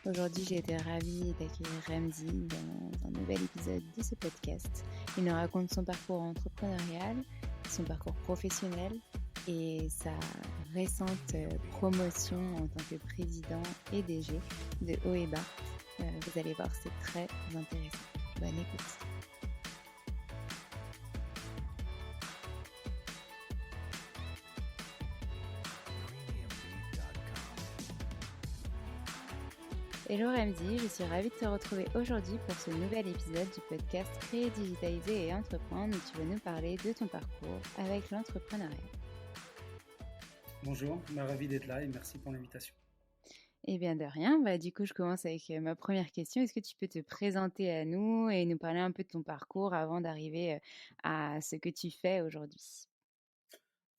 Aujourd'hui, j'ai été ravie d'accueillir Ramzy dans un nouvel épisode de ce podcast. Il nous raconte son parcours entrepreneurial, son parcours professionnel et sa récente promotion en tant que président et DG de Haut et Bas. Vous allez voir, c'est très intéressant. Bonne écoute. Hello Ramzy, je suis ravie de te retrouver aujourd'hui pour ce nouvel épisode du podcast Créer, digitaliser et entreprendre où tu vas nous parler de ton parcours avec l'entrepreneuriat. Bonjour, ravi d'être là et merci pour l'invitation. Eh bien de rien, du coup je commence avec ma première question. Est-ce que tu peux te présenter à nous et nous parler un peu de ton parcours avant d'arriver à ce que tu fais aujourd'hui?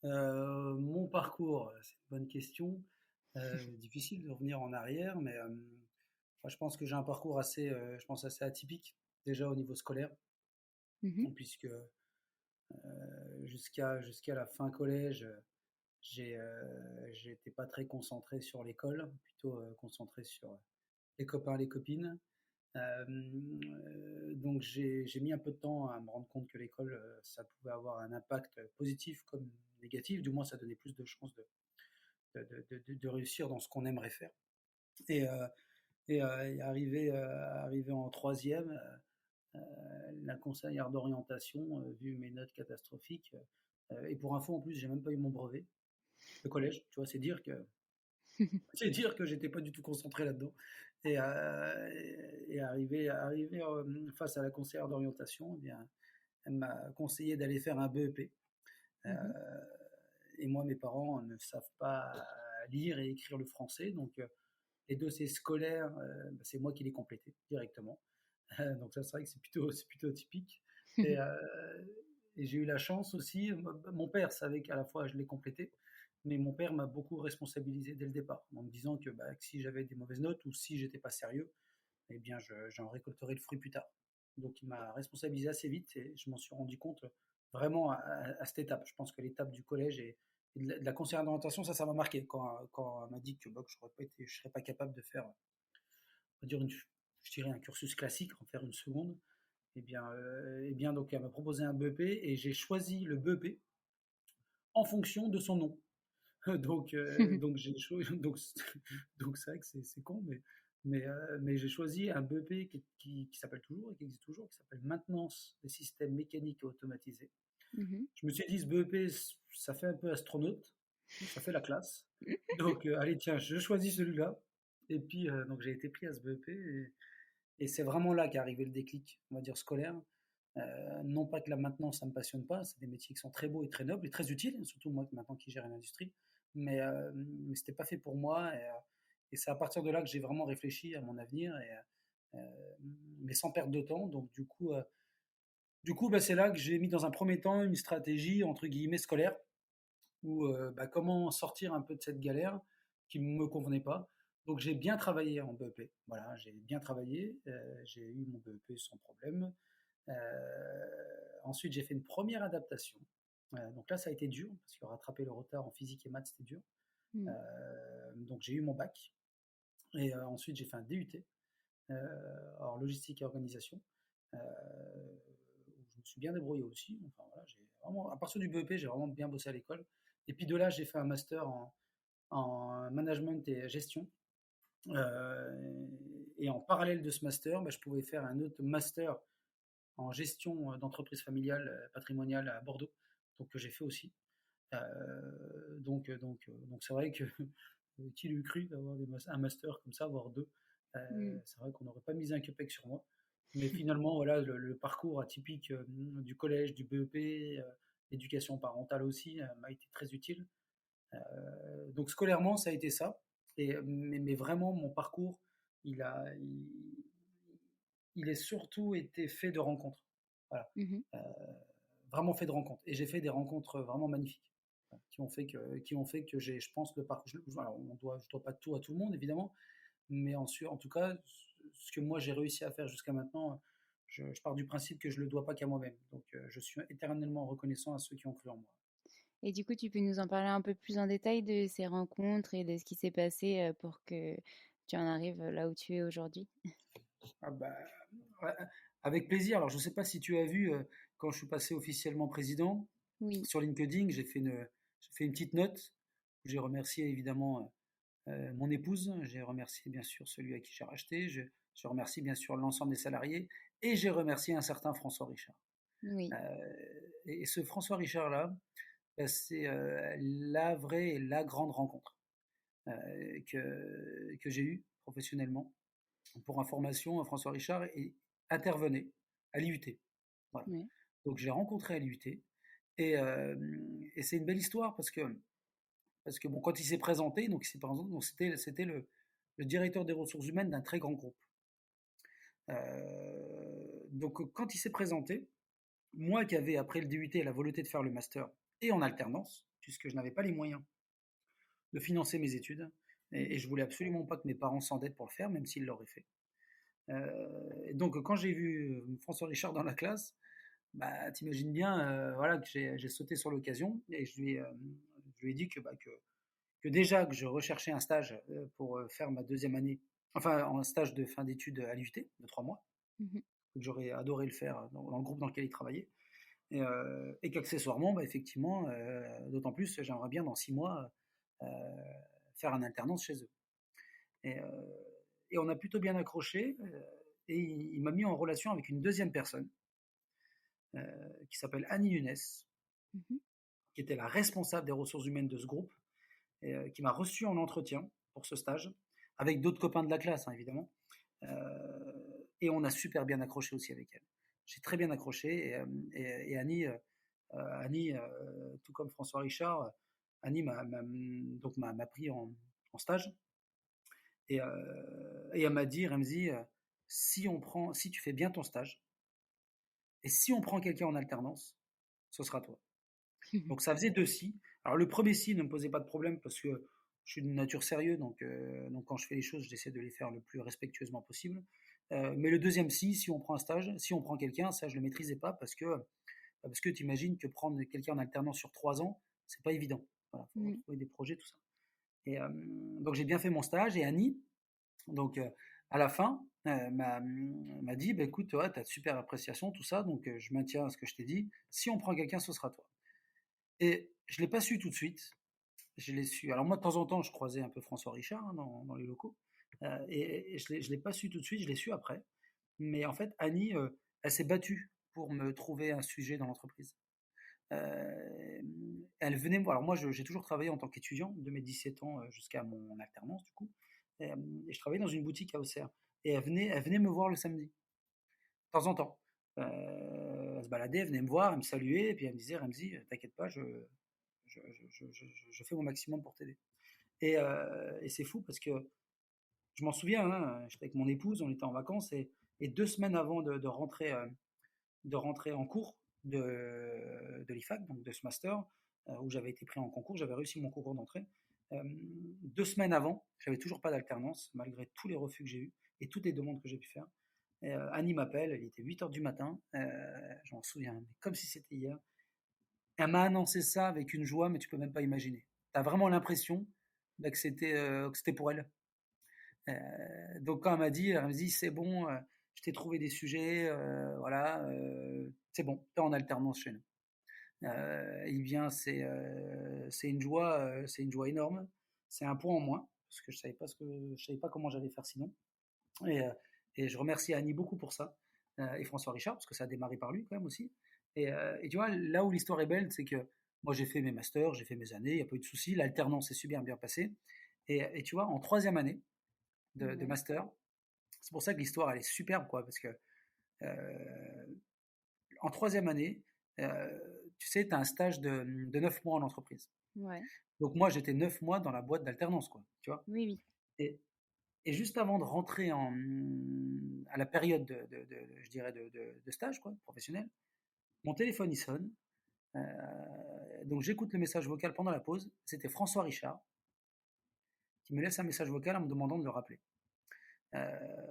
Mon parcours, c'est une bonne question. Difficile de revenir en arrière, mais moi, je pense que j'ai un parcours assez atypique, déjà au niveau scolaire, Mhm. puisque jusqu'à la fin collège, j'étais pas très concentré sur l'école, plutôt concentré sur les copains, les copines. Donc j'ai mis un peu de temps à me rendre compte que l'école, ça pouvait avoir un impact positif comme négatif, du moins ça donnait plus de chances de réussir dans ce qu'on aimerait faire. Et, euh, et arrivé en troisième, la conseillère d'orientation, vu mes notes catastrophiques, et pour info en plus j'ai même pas eu mon brevet, le collège, tu vois, c'est dire que j'étais pas du tout concentré là-dedans. Et arrivé face à la conseillère d'orientation, eh bien, elle m'a conseillé d'aller faire un BEP. Euh, Mhm. et moi, mes parents ne savent pas lire et écrire le français, donc les dossiers scolaires, c'est moi qui les complétais directement. Donc ça, c'est vrai que c'est plutôt typique. Et, et j'ai eu la chance aussi, mon père savait qu'à la fois je l'ai complété, mais mon père m'a beaucoup responsabilisé dès le départ, en me disant que si j'avais des mauvaises notes ou si j'étais pas sérieux, eh bien j'en récolterais le fruit plus tard. Donc il m'a responsabilisé assez vite et je m'en suis rendu compte vraiment à cette étape. Je pense que l'étape du collège et de la conseillère d'orientation, ça m'a marqué quand elle m'a dit que je serais pas capable de faire, on va dire je dirais un cursus classique, en faire une seconde. Eh bien, donc elle m'a proposé un BEP et j'ai choisi le BEP en fonction de son nom. Donc j'ai choisi, donc c'est vrai que c'est con, mais j'ai choisi un BEP qui s'appelle toujours et qui existe toujours, qui s'appelle Maintenance des systèmes mécaniques et automatisés. Mhm. Je me suis dit, ce BEP, ça fait un peu astronaute, ça fait la classe. Donc, allez, tiens, je choisis celui-là. Et puis, donc j'ai été pris à ce BEP et c'est vraiment là qu'est arrivé le déclic, on va dire, scolaire. Non pas que la maintenance, ça ne me passionne pas, c'est des métiers qui sont très beaux et très nobles et très utiles, surtout moi maintenant qui gère une industrie, mais ce n'était pas fait pour moi. Et c'est à partir de là que j'ai vraiment réfléchi à mon avenir, mais sans perdre de temps. Donc du coup, c'est là que j'ai mis dans un premier temps une stratégie entre guillemets scolaire, où comment sortir un peu de cette galère qui ne me convenait pas. Donc j'ai bien travaillé en BEP, voilà, j'ai bien travaillé, j'ai eu mon BEP sans problème. Ensuite, j'ai fait une première adaptation. Donc là, ça a été dur, parce que rattraper le retard en physique et maths, c'était dur. Mhm. Donc j'ai eu mon bac. Et ensuite, j'ai fait un DUT, en logistique et organisation. Où je me suis bien débrouillé aussi. Enfin, voilà, à partir du BEP, j'ai vraiment bien bossé à l'école. Et puis de là, j'ai fait un master en management et gestion. Et en parallèle de ce master, je pouvais faire un autre master en gestion d'entreprise familiale patrimoniale à Bordeaux, donc que j'ai fait aussi. Donc c'est vrai que qui l'eût cru d'avoir un master comme ça, voire deux. Mhm. C'est vrai qu'on n'aurait pas misé un cupec sur moi. Mais finalement, voilà, le parcours atypique du collège, du BEP, l'éducation parentale aussi, m'a été très utile. Donc scolairement, ça a été ça. Mais vraiment, mon parcours, il a, il, il est surtout été fait de rencontres. Voilà. Mhm. Euh, Vraiment fait de rencontres. Et j'ai fait des rencontres vraiment magnifiques, qui ont fait que j'ai, je pense, le parcours. Alors, je dois pas tout à tout le monde, évidemment, mais en tout cas, ce que moi j'ai réussi à faire jusqu'à maintenant, je pars du principe que je le dois pas qu'à moi-même. Donc, je suis éternellement reconnaissant à ceux qui ont cru en moi. Et du coup, tu peux nous en parler un peu plus en détail de ces rencontres et de ce qui s'est passé pour que tu en arrives là où tu es aujourd'hui? Ah bah, ouais, avec plaisir. Alors, je ne sais pas si tu as vu, quand je suis passé officiellement président, Oui, sur LinkedIn, j'ai fait une petite note où j'ai remercié évidemment mon épouse, j'ai remercié bien sûr celui à qui j'ai racheté, je remercie bien sûr l'ensemble des salariés et j'ai remercié un certain François Richard. oui, Et ce François Richard-là, bah, c'est la vraie et la grande rencontre que j'ai eue professionnellement. Pour information, François Richard intervenait à l'IUT. Voilà. oui. Donc je l'ai rencontré à l'IUT et c'est une belle histoire parce que bon, quand il s'est présenté, donc il s'est présenté, donc c'était le directeur des ressources humaines d'un très grand groupe. Donc quand il s'est présenté, moi qui avais après le DUT la volonté de faire le master et en alternance, puisque je n'avais pas les moyens de financer mes études et je voulais absolument pas que mes parents s'endettent pour le faire, même s'ils l'auraient fait. Donc quand j'ai vu François Richard dans la classe, bah, t'imagines bien voilà, que j'ai sauté sur l'occasion et je lui ai dit que déjà que je recherchais un stage pour faire ma deuxième année, enfin un stage de fin d'études à l'UT de 3 mois, Mmh. que j'aurais adoré le faire dans le groupe dans lequel il travaillait, et qu'accessoirement, bah, effectivement, d'autant plus, j'aimerais bien dans 6 mois euh, faire un alternance chez eux. Et, euh, et on a plutôt bien accroché, et il m'a mis en relation avec une deuxième personne qui s'appelle Annie Nunes, Mmh. qui était la responsable des ressources humaines de ce groupe, et qui m'a reçu en entretien pour ce stage, avec d'autres copains de la classe, hein, évidemment. Et on a super bien accroché aussi avec elle. J'ai très bien accroché, et Annie, tout comme François Richard, Annie m'a pris en stage, et elle m'a dit, Remzi, si tu fais bien ton stage, et si on prend quelqu'un en alternance, ce sera toi. Donc ça faisait 2 si. Alors le premier si ne me posait pas de problème parce que je suis d'une nature sérieuse, donc quand je fais les choses, j'essaie de les faire le plus respectueusement possible. Mais le deuxième si on prend un stage, si on prend quelqu'un, ça je le maîtrisais pas parce que tu imagines que prendre quelqu'un en alternance sur 3 ans, c'est pas évident. Voilà, faut Mmh. trouver des projets, tout ça. Et donc j'ai bien fait mon stage et Annie, donc à la fin, m'a dit, bah, écoute, toi, tu as de super appréciation, tout ça, donc je maintiens ce que je t'ai dit. Si on prend quelqu'un, ce sera toi. Et je ne l'ai pas su tout de suite. Je l'ai su. Alors moi, de temps en temps, je croisais un peu François Richard hein, dans les locaux. Et je ne l'ai pas su tout de suite, je l'ai su après. Mais en fait, Annie, elle s'est battue pour me trouver un sujet dans l'entreprise. Euh, Elle venait me voir. Alors moi, j'ai toujours travaillé en tant qu'étudiant, de mes 17 ans jusqu'à mon alternance, du coup. Et je travaillais dans une boutique à Auxerre. Et elle venait me voir le samedi, de temps en temps. Elle se baladait, elle venait me voir, elle me saluait, et puis elle me disait, Ramzi, t'inquiète pas, je fais mon maximum pour t'aider. Et c'est fou parce que je m'en souviens, hein, j'étais avec mon épouse, on était en vacances, et 2 semaines avant de rentrer en cours de l'IFAC, donc de ce master, où j'avais été pris en concours, j'avais réussi mon concours d'entrée. 2 semaines avant, j'avais toujours pas d'alternance, malgré tous les refus que j'ai eus et toutes les demandes que j'ai pu faire. Annie m'appelle, il était 8 heures du matin, je m'en souviens, mais comme si c'était hier. Elle m'a annoncé ça avec une joie, mais tu peux même pas imaginer. Tu as vraiment l'impression bah, que c'était pour elle. Donc quand elle m'a dit c'est bon, je t'ai trouvé des sujets, voilà, c'est bon, tu es en alternance chez nous. Eh bien, c'est une joie énorme. C'est un point en moins parce que je savais pas comment j'allais faire sinon. Et, euh, et je remercie Annie beaucoup pour ça et François Richard parce que ça a démarré par lui quand même aussi. Et tu vois, là où l'histoire est belle, c'est que moi j'ai fait mes masters, j'ai fait mes années, il n'y a pas eu de souci, l'alternance est super bien passée. Et tu vois, en troisième année de Ouais. master, c'est pour ça que l'histoire elle est superbe quoi, parce que euh, en troisième année, euh, tu sais, tu as un stage de 9 mois en entreprise. Ouais. Donc moi j'étais 9 mois dans la boîte d'alternance quoi, tu vois. Oui, oui. Et, Et juste avant de rentrer à la période je dirais de stage quoi, professionnel, mon téléphone il sonne. Euh, donc j'écoute le message vocal pendant la pause. C'était François Richard qui me laisse un message vocal en me demandant de le rappeler.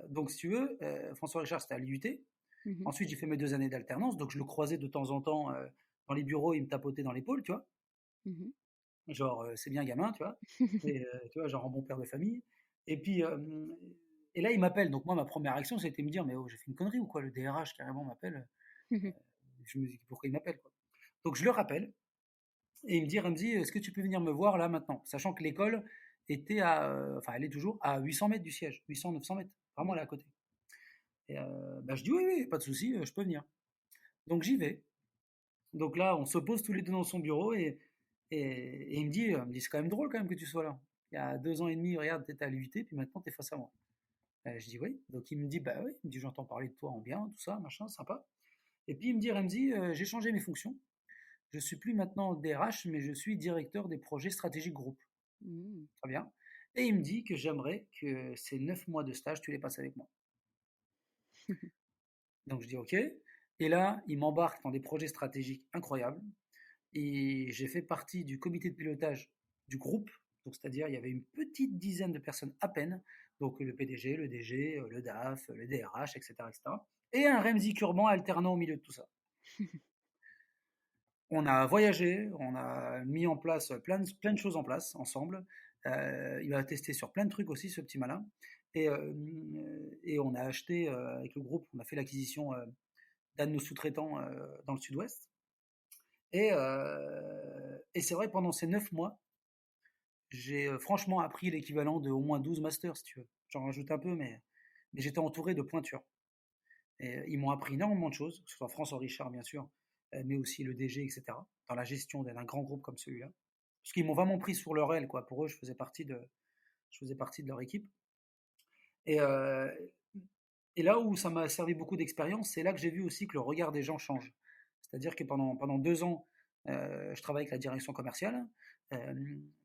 Donc si tu veux, François Richard c'était à l'IUT. Mmh. Ensuite j'ai fait mes 2 années d'alternance, donc je le croisais de temps en temps dans les bureaux, il me tapotait dans l'épaule, tu vois. Mmh. Genre c'est bien gamin, tu vois. Et tu vois, genre un bon père de famille. Et puis, et là, il m'appelle. Donc moi, ma première réaction, c'était de me dire, mais oh, j'ai fait une connerie ou quoi? Le DRH carrément m'appelle. Je me dis, pourquoi il m'appelle, quoi. Donc je le rappelle et il me dit, Ramzi, est-ce que tu peux venir me voir là maintenant? Sachant que l'école était enfin, elle est toujours à 800 mètres du siège, 800, 900 mètres, vraiment Oui. là à côté. Et bah, je dis, oui, oui, pas de souci, je peux venir. Donc j'y vais. Donc là, on se pose tous les deux dans son bureau et il me dit, c'est quand même drôle quand même que tu sois là. Il y a 2 ans et demi, regarde, t'étais à l'UIT, puis maintenant t'es face à moi. Je dis oui. Donc il me dit, bah oui, il me dit, j'entends parler de toi en bien, tout ça, machin, sympa. Et puis il me dit, Ramzi, j'ai changé mes fonctions. Je suis plus maintenant DRH, mais je suis directeur des projets stratégiques groupe. Mmh. Très bien. Et il me dit que j'aimerais que ces 9 mois de stage, tu les passes avec moi. Donc je dis OK. Et là, il m'embarque dans des projets stratégiques incroyables. Et j'ai fait partie du comité de pilotage du groupe. Donc c'est-à-dire, il y avait une petite dizaine de personnes à peine. Donc le PDG, le DG, le DAF, le DRH, etc., etc. Et un Remzi Kurban alternant au milieu de tout ça. On a voyagé, on a mis en place plein de choses en place ensemble. Il a testé sur plein de trucs aussi, ce petit malin. Et, euh, et on a acheté avec le groupe, on a fait l'acquisition d'un de nos sous-traitants dans le sud-ouest. Et c'est vrai, pendant ces 9 mois, j'ai franchement appris l'équivalent de au moins 12 masters, si tu veux. J'en rajoute un peu, mais j'étais entouré de pointures. Et ils m'ont appris énormément de choses, que ce soit François Richard, bien sûr, mais aussi le DG, etc., dans la gestion d'un grand groupe comme celui-là. Parce qu'ils m'ont vraiment pris sur leur aile, quoi. Pour eux, je faisais partie de leur équipe. Et, euh, et là où ça m'a servi beaucoup d'expérience, c'est là que j'ai vu aussi que le regard des gens change. C'est-à-dire que pendant 2 ans, je travaillais avec la direction commerciale, euh,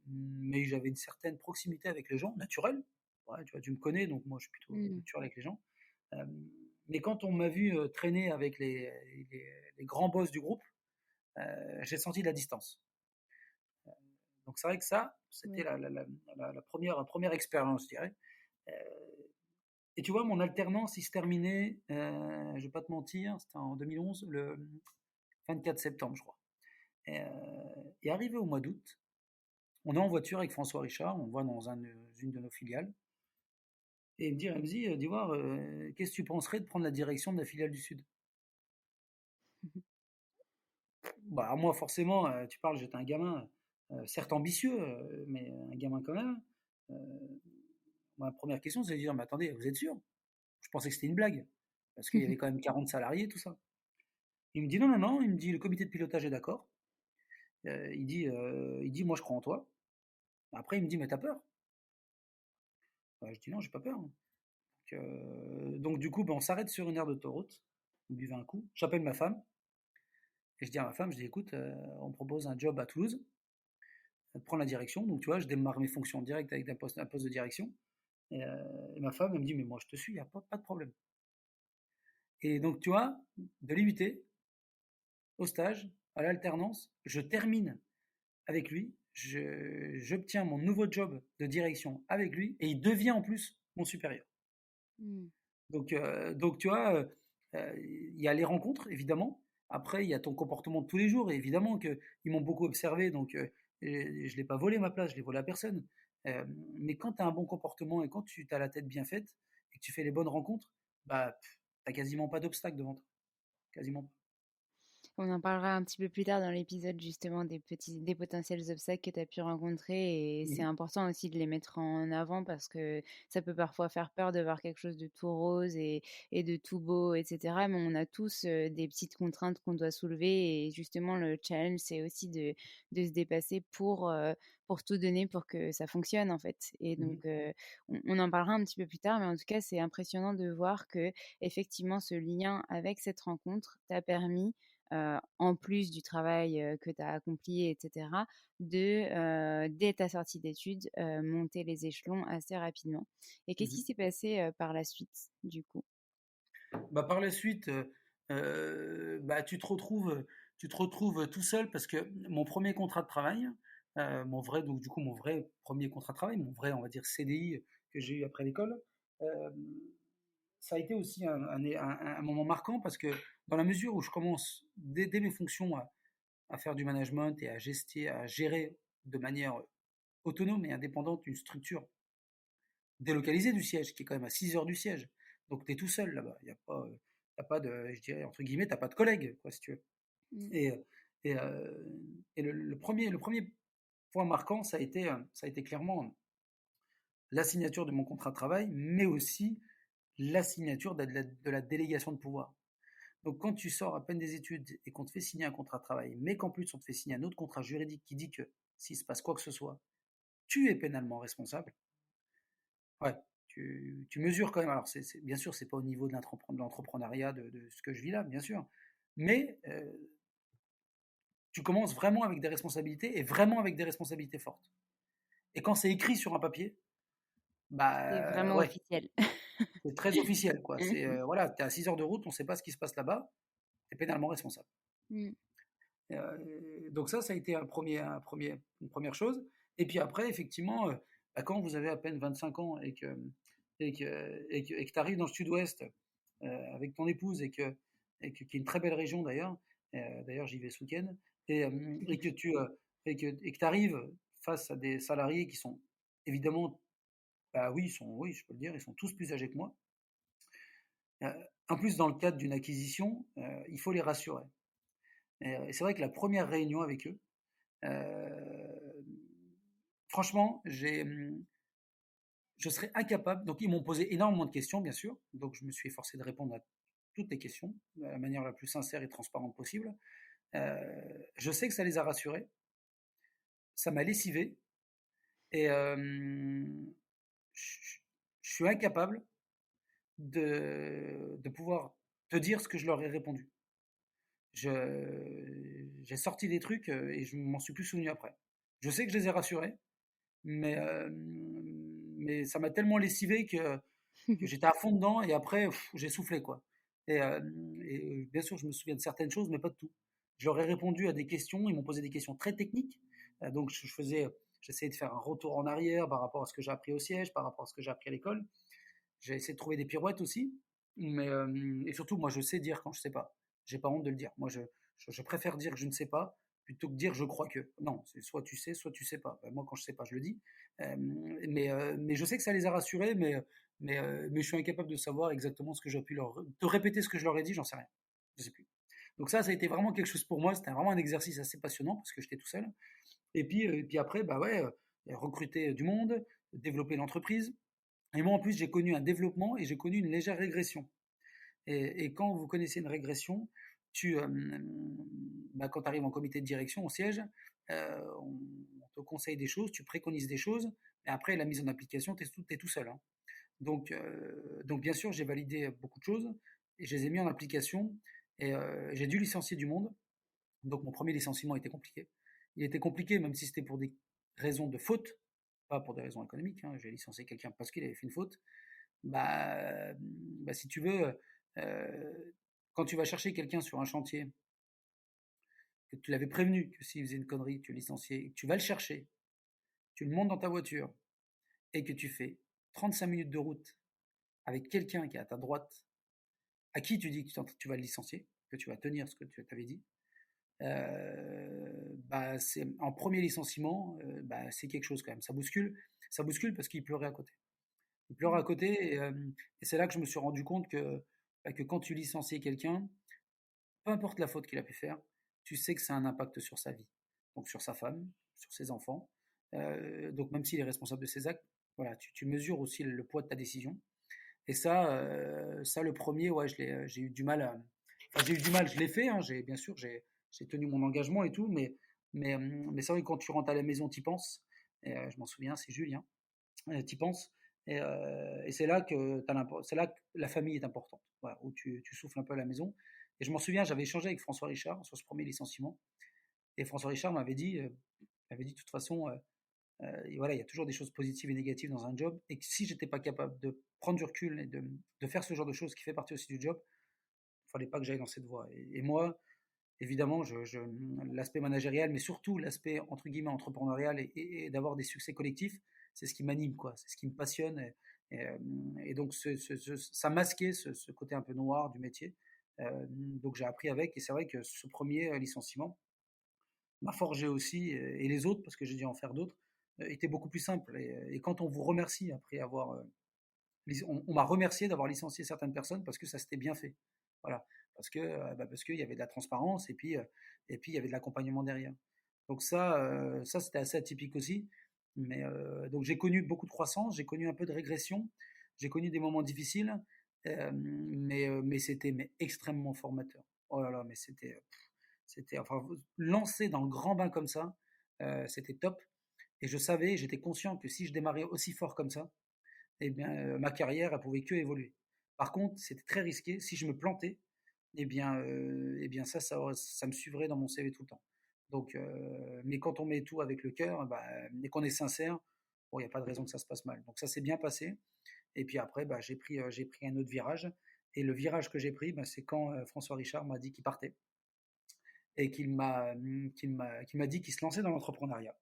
mais j'avais une certaine proximité avec les gens, naturelle. Ouais, tu vois, tu me connais, donc moi je suis plutôt Mmh. naturel avec les gens. Euh, mais quand on m'a vu traîner avec les grands boss du groupe, j'ai senti de la distance. Donc c'est vrai que ça, c'était Oui. la première expérience, je dirais. Euh, et tu vois, mon alternance, il se terminait, je ne vais pas te mentir, c'était en 2011, le 24 septembre, je crois. Et arrivé au mois d'août, on est en voiture avec François Richard, on va dans une de nos filiales, et il me dit, Ramzi, d'Ivoire, qu'est-ce que tu penserais de prendre la direction de la filiale du Sud? Bah, moi, forcément, tu parles, j'étais un gamin, certes ambitieux, mais un gamin quand même. Euh, Ma première question, c'est de dire, mais attendez, vous êtes sûr? Je pensais que c'était une blague, parce qu'il y avait quand même 40 salariés, tout ça. Il me dit, non, non, non, il me dit, le comité de pilotage est d'accord. Il dit, moi, je crois en toi. Après, il me dit, mais t'as peur? Je dis, non, j'ai pas peur. Donc, du coup, ben, on s'arrête sur une aire d'autoroute, on buvait un coup. J'appelle ma femme, et je dis à ma femme, je dis, écoute, on me propose un job à Toulouse, de prendre la direction. Donc, tu vois, je démarre mes fonctions directes avec un poste de direction. Et ma femme, elle me dit, mais moi, je te suis, il n'y a pas de problème. Et donc, tu vois, de l'IUT au stage, à l'alternance, je termine avec lui, j'obtiens mon nouveau job de direction avec lui, et il devient en plus mon supérieur. Mmh. Donc tu vois, il y a les rencontres, évidemment. Après, il y a ton comportement de tous les jours. Et évidemment qu'ils m'ont beaucoup observé, donc je ne l'ai pas volé ma place, je l'ai volé à personne. Mais quand tu as un bon comportement et quand tu as la tête bien faite et que tu fais les bonnes rencontres, bah, tu n'as quasiment pas d'obstacle devant toi. Quasiment pas. On en parlera un petit peu plus tard dans l'épisode justement des potentiels obstacles que tu as pu rencontrer et c'est Mhm. important aussi de les mettre en avant parce que ça peut parfois faire peur de voir quelque chose de tout rose et de tout beau, etc. Mais on a tous des petites contraintes qu'on doit soulever et justement le challenge c'est aussi de se dépasser pour tout donner pour que ça fonctionne en fait. Et donc Mhm. on en parlera un petit peu plus tard, mais en tout cas c'est impressionnant de voir que effectivement ce lien avec cette rencontre t'a permis en plus du travail que tu as accompli, etc., dès ta sortie d'études, monter les échelons assez rapidement. Et qu'est-ce qui Mhm. s'est passé par la suite, du coup? Bah, par la suite, bah, tu te retrouves tout seul parce que mon premier contrat de travail, donc du coup mon vrai premier contrat de travail, mon vrai, on va dire CDI que j'ai eu après l'école, euh, ça a été aussi un moment marquant parce que dans la mesure où je commence dès mes fonctions à faire du management et à gérer de manière autonome et indépendante une structure délocalisé du siège, qui est quand même à 6 heures du siège. Donc tu es tout seul là-bas. Il y a pas, t'as pas de, je dirais, entre guillemets, t'as pas de collègues, quoi, si tu veux. Mm. Et, et, le premier point marquant, ça a été clairement la signature de mon contrat de travail, mais aussi la signature de la délégation de pouvoir. Donc quand tu sors à peine des études et qu'on te fait signer un contrat de travail, mais qu'en plus on te fait signer un autre contrat juridique qui dit que s'il se passe quoi que ce soit, tu es pénalement responsable. Ouais, tu mesures quand même. Alors bien sûr, c'est pas au niveau de l'entrepreneuriat de ce que je vis là, bien sûr, mais tu commences vraiment avec des responsabilités et vraiment avec des responsabilités fortes. Et quand c'est écrit sur un papier, C'est bah vraiment ouais, officiel. c'est très officiel quoi. C'est voilà, t'es à 6 heures de route, on sait pas ce qui se passe là-bas, t'es pénalement responsable. Mm. Donc ça a été une première chose. Et puis après, effectivement, bah, quand vous avez à peine 25 ans et que tu arrives dans le sud-ouest avec ton épouse qui est une très belle région d'ailleurs, d'ailleurs j'y vais ce week-end, et que tu arrives face à des salariés qui sont évidemment, bah oui, oui, je peux le dire, ils sont tous plus âgés que moi. En plus, dans le cadre d'une acquisition, il faut les rassurer. Et c'est vrai que la première réunion avec eux, franchement, je serais incapable. Donc, ils m'ont posé énormément de questions, bien sûr. Donc, je me suis efforcé de répondre à toutes les questions de la manière la plus sincère et transparente possible. Je sais que ça les a rassurés. Ça m'a lessivé. Et je, je suis incapable de pouvoir te dire ce que je leur ai répondu. J'ai sorti des trucs et je m'en suis plus souvenu après. Je sais que je les ai rassurés, mais ça m'a tellement lessivé que j'étais à fond dedans et après j'ai soufflé quoi. Et, euh, et bien sûr je me souviens de certaines choses mais pas de tout. Je leur ai répondu à des questions, ils m'ont posé des questions très techniques, donc j'essayais de faire un retour en arrière par rapport à ce que j'ai appris au siège, par rapport à ce que j'ai appris à l'école. J'ai essayé de trouver des pirouettes aussi, et surtout moi je sais dire quand je sais pas. J'ai pas honte de le dire. Moi je préfère dire que je ne sais pas plutôt que dire je crois que. Non, c'est soit tu sais pas. Ben, moi quand je sais pas je le dis. Mais je sais que ça les a rassurés, mais je suis incapable de savoir exactement ce que j'ai pu de répéter ce que je leur ai dit, j'en sais rien. Je sais plus. Donc ça a été vraiment quelque chose pour moi. C'était vraiment un exercice assez passionnant parce que j'étais tout seul. Et puis après, bah ouais, recruter du monde, développer l'entreprise. Et moi, en plus, j'ai connu un développement et j'ai connu une légère régression. Et quand vous connaissez une régression, quand tu arrives en comité de direction, au siège, on te conseille des choses, tu préconises des choses, et après, la mise en application, tu es tout seul. Hein. Donc, bien sûr, j'ai validé beaucoup de choses, et je les ai mis en application, et j'ai dû licencier du monde. Donc, mon premier licenciement était compliqué. Il était compliqué, même si c'était pour des raisons de faute, pas pour des raisons économiques. Hein. J'ai licencié quelqu'un parce qu'il avait fait une faute. Si tu veux, quand tu vas chercher quelqu'un sur un chantier, que tu l'avais prévenu que s'il faisait une connerie, tu le licenciais, et que tu vas le chercher, tu le montes dans ta voiture et que tu fais 35 minutes de route avec quelqu'un qui est à ta droite, à qui tu dis que tu vas le licencier, que tu vas tenir ce que tu avais dit, c'est en premier licenciement, c'est quelque chose quand même. Ça bouscule parce qu'il pleurait à côté. Il pleurait à côté et c'est là que je me suis rendu compte que quand tu licencies quelqu'un, peu importe la faute qu'il a pu faire, tu sais que ça a un impact sur sa vie, donc sur sa femme, sur ses enfants. Donc même s'il est responsable de ses actes, voilà, tu mesures aussi le poids de ta décision. Et ça le premier, ouais, j'ai eu du mal enfin, j'ai eu du mal, je l'ai fait, hein, bien sûr, j'ai tenu mon engagement et tout, mais c'est vrai que quand tu rentres à la maison, t'y penses. Et, je m'en souviens, c'est Julien, t'y penses. Et c'est là que la famille est importante, voilà, où tu souffles un peu à la maison. Et je m'en souviens, j'avais échangé avec François Richard sur ce premier licenciement. Et François Richard m'avait dit de toute façon, et voilà, il y a toujours des choses positives et négatives dans un job. Et que si j'étais pas capable de prendre du recul et de faire ce genre de choses qui fait partie aussi du job, il fallait pas que j'aille dans cette voie. Et moi, évidemment, l'aspect managérial, mais surtout l'aspect entre guillemets entrepreneurial et d'avoir des succès collectifs, c'est ce qui m'anime, quoi. C'est ce qui me passionne. Et donc, ça masquait ce côté un peu noir du métier. Donc, j'ai appris avec. Et c'est vrai que ce premier licenciement m'a forgé aussi, et les autres, parce que j'ai dû en faire d'autres, était beaucoup plus simple. Et quand on vous remercie après avoir, on m'a remercié d'avoir licencié certaines personnes parce que ça s'était bien fait. Voilà, parce qu'il y avait de la transparence et puis il y avait de l'accompagnement derrière. Donc ça c'était assez atypique aussi. Mais donc j'ai connu beaucoup de croissance, j'ai connu un peu de régression, j'ai connu des moments difficiles, mais c'était extrêmement formateur. Oh là là, mais c'était enfin lancer dans le grand bain comme ça, c'était top. Et je savais, j'étais conscient que si je démarrais aussi fort comme ça, eh bien ma carrière elle pouvait que évoluer. Par contre, c'était très risqué. Si je me plantais, eh bien ça me suivrait dans mon CV tout le temps. Donc, mais quand on met tout avec le cœur, bah, et qu'on est sincère, bon, il n'y a pas de raison que ça se passe mal. Donc ça s'est bien passé. Et puis après, bah, j'ai pris un autre virage. Et le virage que j'ai pris, bah, c'est quand François Richard m'a dit qu'il partait et qu'il m'a dit qu'il se lançait dans l'entrepreneuriat.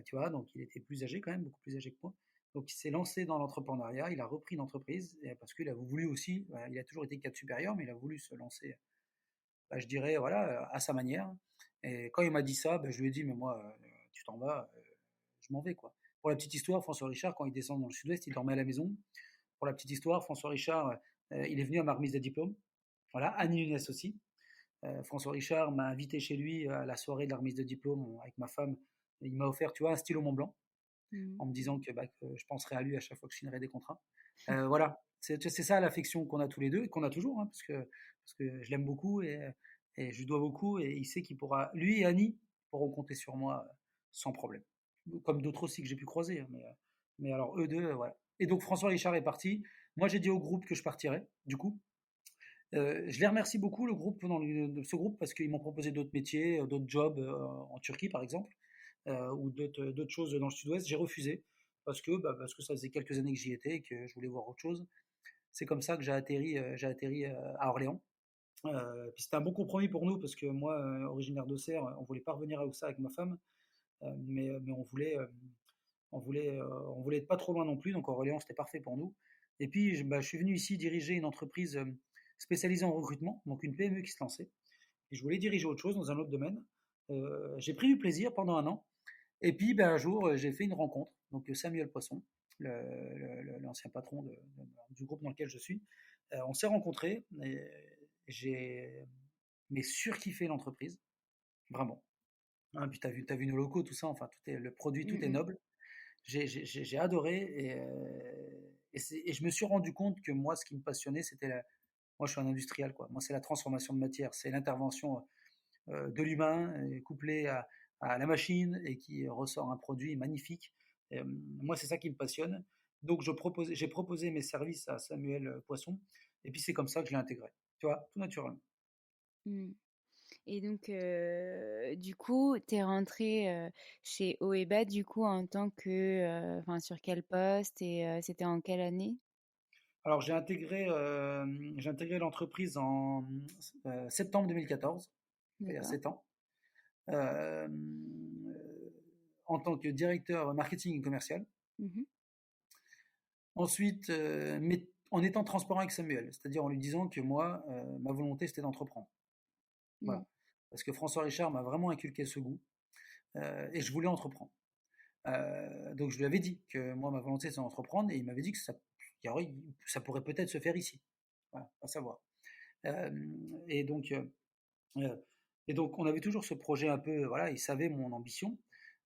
Tu vois, donc il était plus âgé quand même, beaucoup plus âgé que moi. Donc il s'est lancé dans l'entrepreneuriat, il a repris une entreprise parce qu'il a voulu aussi, il a toujours été cadre supérieur, mais il a voulu se lancer, bah, je dirais, voilà, à sa manière. Et quand il m'a dit ça, bah, je lui ai dit, mais moi, tu t'en vas, je m'en vais, quoi. Pour la petite histoire, François Richard, quand il descend dans le sud-ouest, il dormait à la maison. Pour la petite histoire, François Richard, il est venu à ma remise de diplôme. Voilà, Annie Nunes aussi. François Richard m'a invité chez lui à la soirée de la remise de diplôme avec ma femme. Il m'a offert, tu vois, un stylo Mont Blanc Mmh. en me disant que je penserais à lui à chaque fois que je signerais des contrats. Voilà, c'est ça l'affection qu'on a tous les deux et qu'on a toujours, hein, parce que je l'aime beaucoup et je lui dois beaucoup et il sait qu'il pourra, lui et Annie pourront compter sur moi sans problème. Comme d'autres aussi que j'ai pu croiser, hein, mais alors eux deux, voilà. Et donc François Richard est parti. Moi j'ai dit au groupe que je partirais, du coup. Je les remercie beaucoup, le groupe, ce groupe, parce qu'ils m'ont proposé d'autres métiers, d'autres jobs en Turquie, par exemple, ou d'autres choses dans le sud-ouest. J'ai refusé parce que ça faisait quelques années que j'y étais et que je voulais voir autre chose. C'est comme ça que j'ai atterri à Orléans. Puis c'était un bon compromis pour nous parce que moi, originaire d'Auxerre, on voulait pas revenir à Auxerre avec ma femme, mais on voulait être pas trop loin non plus, donc Orléans c'était parfait pour nous. Et puis je suis venu ici diriger une entreprise spécialisée en recrutement, donc une PME qui se lançait. Et je voulais diriger autre chose dans un autre domaine. J'ai pris du plaisir pendant un an. Et puis un jour, j'ai fait une rencontre. Donc Samuel Poisson, l'ancien patron du groupe dans lequel je suis, on s'est rencontrés et j'ai mais surkiffé l'entreprise, vraiment. Hein, puis t'as vu nos locaux, tout ça, enfin tout est le produit, tout est Mmh. noble. J'ai adoré et je me suis rendu compte que moi, ce qui me passionnait, moi, je suis un industriel, quoi. Moi, c'est la transformation de matière, c'est l'intervention de l'humain couplé à la machine et qui ressort un produit magnifique. Moi, c'est ça qui me passionne. Donc, j'ai proposé mes services à Samuel Poisson et puis c'est comme ça que je l'ai intégré. Tu vois, tout naturellement. Mmh. Et donc, du coup, tu es rentrée, chez Oeba, du coup, en tant que, enfin, sur quel poste et c'était en quelle année? Alors, j'ai intégré l'entreprise en septembre 2014, il y a D'accord. 7 ans, euh, en tant que directeur marketing et commercial. Mmh. Ensuite, mais en étant transparent avec Samuel, c'est-à-dire en lui disant que moi, ma volonté, c'était d'entreprendre. Mmh. Voilà. Parce que François Richard m'a vraiment inculqué ce goût et je voulais entreprendre. Donc je lui avais dit que moi, ma volonté, c'est d'entreprendre et il m'avait dit que ça pourrait peut-être se faire ici. Voilà, à savoir. Euh, et, donc, euh, euh, et donc, on avait toujours ce projet un peu, voilà, il savait mon ambition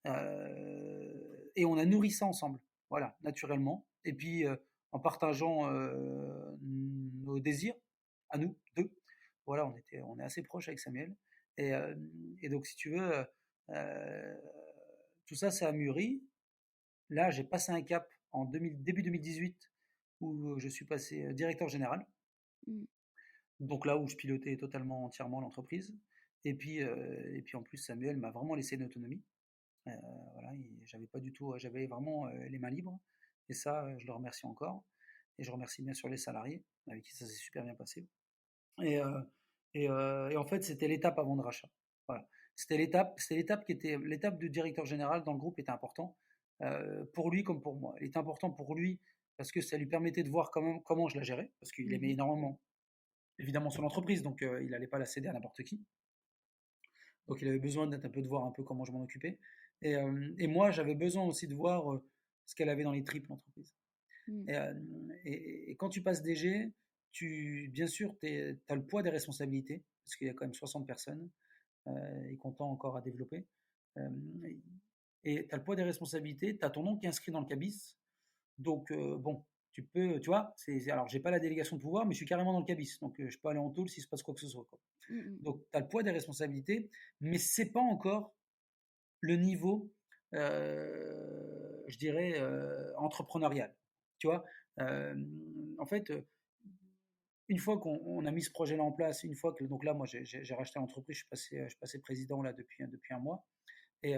et on a nourri ça ensemble, voilà, naturellement. Et puis, en partageant nos désirs à nous deux, voilà, on est assez proches avec Samuel. Et, euh, et donc, si tu veux, euh, tout ça, ça a mûri. Là, j'ai passé un cap début 2018 où je suis passé directeur général. Mmh. Donc là où je pilotais totalement, entièrement l'entreprise. Et puis en plus, Samuel m'a vraiment laissé une autonomie. Euh, voilà, j'avais pas du tout, j'avais vraiment les mains libres. Et ça, je le remercie encore. Et je remercie bien sûr les salariés avec qui ça s'est super bien passé. Et, euh, et en fait, c'était l'étape avant le rachat. Voilà. C'était l'étape qui était l'étape du directeur général dans le groupe était important pour lui comme pour moi. Il était important pour lui parce que ça lui permettait de voir comment je la gérais, parce qu'il aimait Mmh. énormément évidemment son entreprise, donc il n'allait pas la céder à n'importe qui. Donc il avait besoin d'être un peu de voir un peu comment je m'en occupais. Et moi, j'avais besoin aussi de voir ce qu'elle avait dans les tripes, l'entreprise. Mmh. Et quand tu passes DG, bien sûr, tu as le poids des responsabilités, parce qu'il y a quand même 60 personnes, et comptant encore à développer. Euh, et tu as le poids des responsabilités, tu as ton nom qui est inscrit dans le cabis. Donc, bon, tu vois, alors j'ai pas la délégation de pouvoir, mais je suis carrément dans le cabis. Donc, je peux aller en tôle s'il se passe quoi que ce soit, quoi. Mmh mh. Donc, tu as le poids des responsabilités, mais c'est pas encore le niveau, je dirais, entrepreneurial. Tu vois, euh, en fait, une fois qu'on a mis ce projet-là en place, une fois que donc là, moi, j'ai racheté l'entreprise, je suis passé président là depuis un mois et,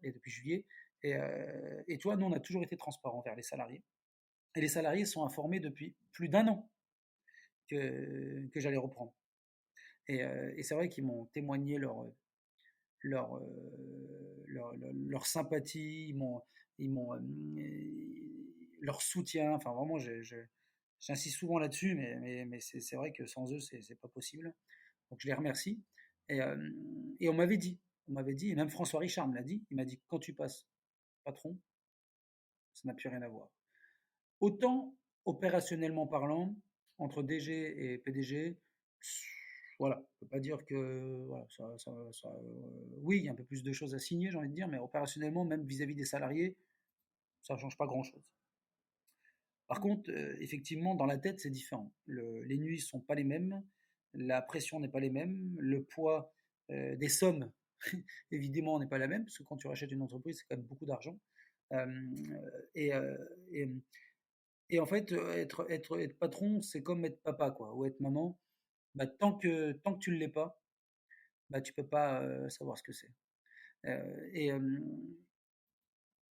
et depuis juillet. Et tu vois, nous, on a toujours été transparent vers les salariés. Et les salariés sont informés depuis plus d'un an que j'allais reprendre. Et c'est vrai qu'ils m'ont témoigné leur, leur sympathie, ils m'ont leur soutien. Enfin, vraiment, j'insiste souvent là-dessus, mais c'est vrai que sans eux, c'est pas possible. Donc, je les remercie. Et, euh, et on m'avait dit, et même François Richard me l'a dit, il m'a dit, quand tu passes patron, ça n'a plus rien à voir. Autant opérationnellement parlant, entre DG et PDG, voilà, on ne peut pas dire que voilà, oui, il y a un peu plus de choses à signer, j'ai envie de dire, mais opérationnellement, même vis-à-vis des salariés, ça ne change pas grand-chose. Par Mmh. contre, effectivement, dans la tête, c'est différent. Les nuits ne sont pas les mêmes, la pression n'est pas les mêmes, le poids des sommes, évidemment, n'est pas la même, parce que quand tu rachètes une entreprise, c'est quand même beaucoup d'argent. Euh, et, euh, et, et en fait, être patron, c'est comme être papa, quoi, ou être maman. Bah, tant que tu ne l'es pas, bah, tu peux pas savoir ce que c'est. Euh, et, euh,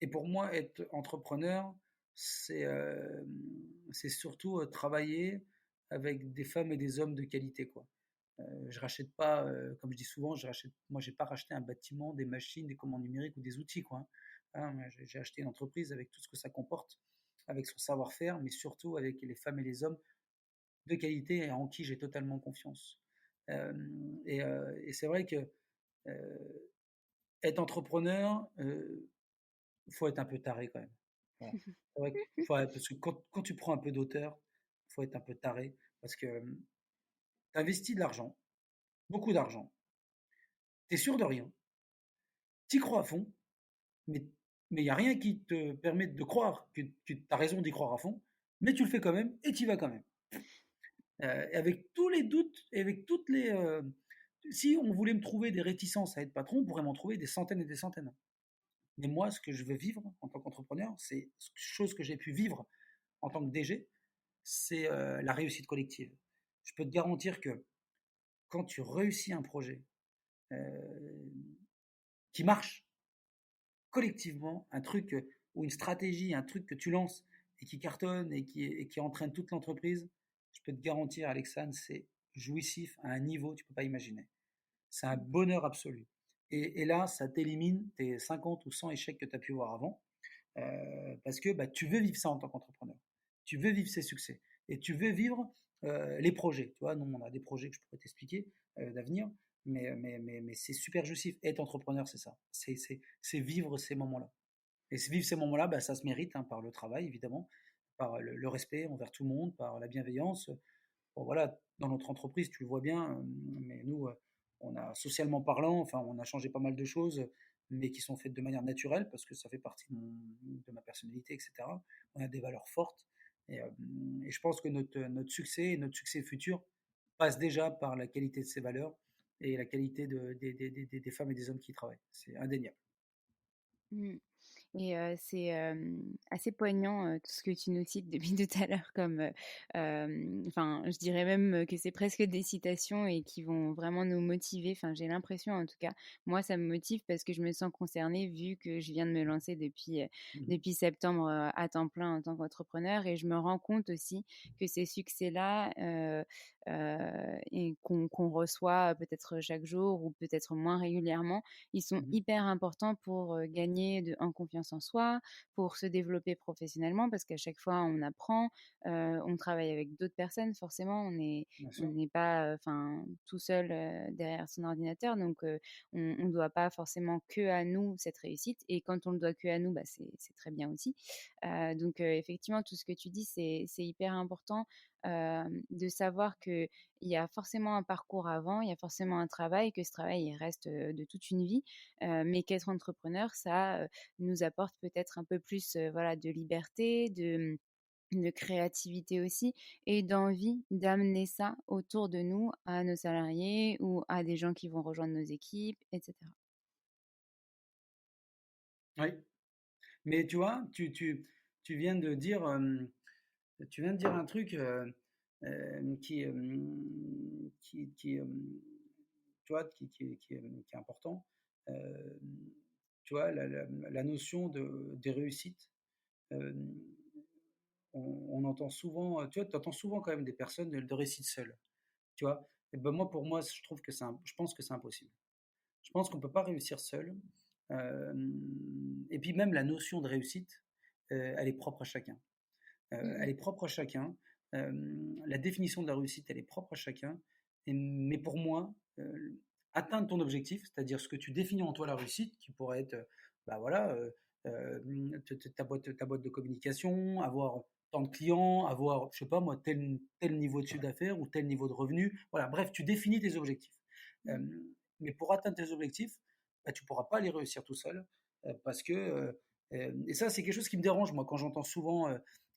et pour moi, être entrepreneur, c'est c'est surtout travailler avec des femmes et des hommes de qualité, quoi. Je rachète pas, comme je dis souvent, moi, j'ai pas racheté un bâtiment, des machines, des commandes numériques ou des outils, quoi. Hein, j'ai acheté une entreprise avec tout ce que ça comporte, avec son savoir-faire, mais surtout avec les femmes et les hommes de qualité et en qui j'ai totalement confiance. Euh, et c'est vrai que euh, être entrepreneur, faut être un peu taré quand même. Voilà. C'est vrai parce que quand tu prends un peu d'auteur, faut être un peu taré parce que tu investis de l'argent, beaucoup d'argent, tu es sûr de rien, tu y crois à fond, mais il n'y a rien qui te permette de croire que tu as raison d'y croire à fond, mais tu le fais quand même et tu y vas quand même. Avec tous les doutes, et avec toutes les. Si on voulait me trouver des réticences à être patron, on pourrait m'en trouver des centaines et des centaines. Mais moi, ce que je veux vivre en tant qu'entrepreneur, c'est chose que j'ai pu vivre en tant que DG, c'est la réussite collective. Je peux te garantir que quand tu réussis un projet euh, qui marche collectivement, un truc ou une stratégie, un truc que tu lances et qui cartonne et qui entraîne toute l'entreprise, je peux te garantir, Alexandre, c'est jouissif à un niveau que tu ne peux pas imaginer. C'est un bonheur absolu. Et là, ça t'élimine tes 50 ou 100 échecs que tu as pu voir avant, parce que bah, tu veux vivre ça en tant qu'entrepreneur. Tu veux vivre ces succès. Et tu veux vivre les projets. Tu vois, nous, on a des projets que je pourrais t'expliquer d'avenir, mais c'est super jouissif. Être entrepreneur, c'est ça. C'est vivre ces moments-là. Et vivre ces moments-là, bah, ça se mérite hein, par le travail, évidemment, par le respect envers tout le monde, par la bienveillance. Bon, voilà, dans notre entreprise, tu le vois bien, mais nous, on a socialement parlant, enfin, on a changé pas mal de choses, mais qui sont faites de manière naturelle parce que ça fait partie de ma personnalité, etc. On a des valeurs fortes et je pense que notre succès et notre succès futur passe déjà par la qualité de ces valeurs et la qualité des femmes et des hommes qui y travaillent. C'est indéniable. Mmh. Et c'est, assez poignant, tout ce que tu nous cites depuis tout à l'heure comme, enfin, je dirais même, que c'est presque des citations et qui vont vraiment nous motiver. Enfin, j'ai l'impression en tout cas. Moi, ça me motive parce que je me sens concernée vu que je viens de me lancer Mhm. depuis septembre, à temps plein en tant qu'entrepreneur et je me rends compte aussi que ces succès-là, et qu'on reçoit peut-être chaque jour ou peut-être moins régulièrement, ils sont Mhm. hyper importants pour, gagner en confiance confiance en soi, pour se développer professionnellement, parce qu'à chaque fois, on apprend, on travaille avec d'autres personnes, forcément, bien on sûr. n'est pas, tout seul, derrière son ordinateur, donc on ne doit pas forcément que à nous cette réussite et quand on le doit que à nous, bah, c'est très bien aussi. Donc effectivement, tout ce que tu dis, c'est hyper important, de savoir qu'il y a forcément un parcours avant, il y a forcément un travail, que ce travail, il reste, de toute une vie, mais qu'être entrepreneur, ça, nous apporte peut-être un peu plus, voilà, de liberté, de créativité aussi et d'envie d'amener ça autour de nous, à nos salariés ou à des gens qui vont rejoindre nos équipes et cetera. Oui. Mais tu vois, tu viens de dire, tu viens de dire un truc qui, tu vois, qui est important. Euh, Tu vois, la notion des réussites. euh, on entend souvent, tu vois, tu entends souvent quand même des personnes de réussite seules. Tu vois, et ben moi, pour moi, je trouve que je pense que c'est impossible. Je pense qu'on ne peut pas réussir seul. Et puis même la notion de réussite, elle est propre à chacun. Elle Mmh est propre à chacun. La définition de la réussite, elle est propre à chacun. Mais pour moi, atteindre ton objectif, c'est-à-dire ce que tu définis en toi la réussite, qui pourrait être, bah voilà, ta boîte de communication, avoir tant de clients, avoir, je sais pas moi, tel niveau de chiffre d'affaires ou tel niveau de revenu. Voilà, bref, tu définis tes objectifs. mh. Euh, mais pour atteindre tes objectifs, bah, tu ne pourras pas les réussir tout seul, parce que, et ça, c'est quelque chose qui me dérange, moi, quand j'entends souvent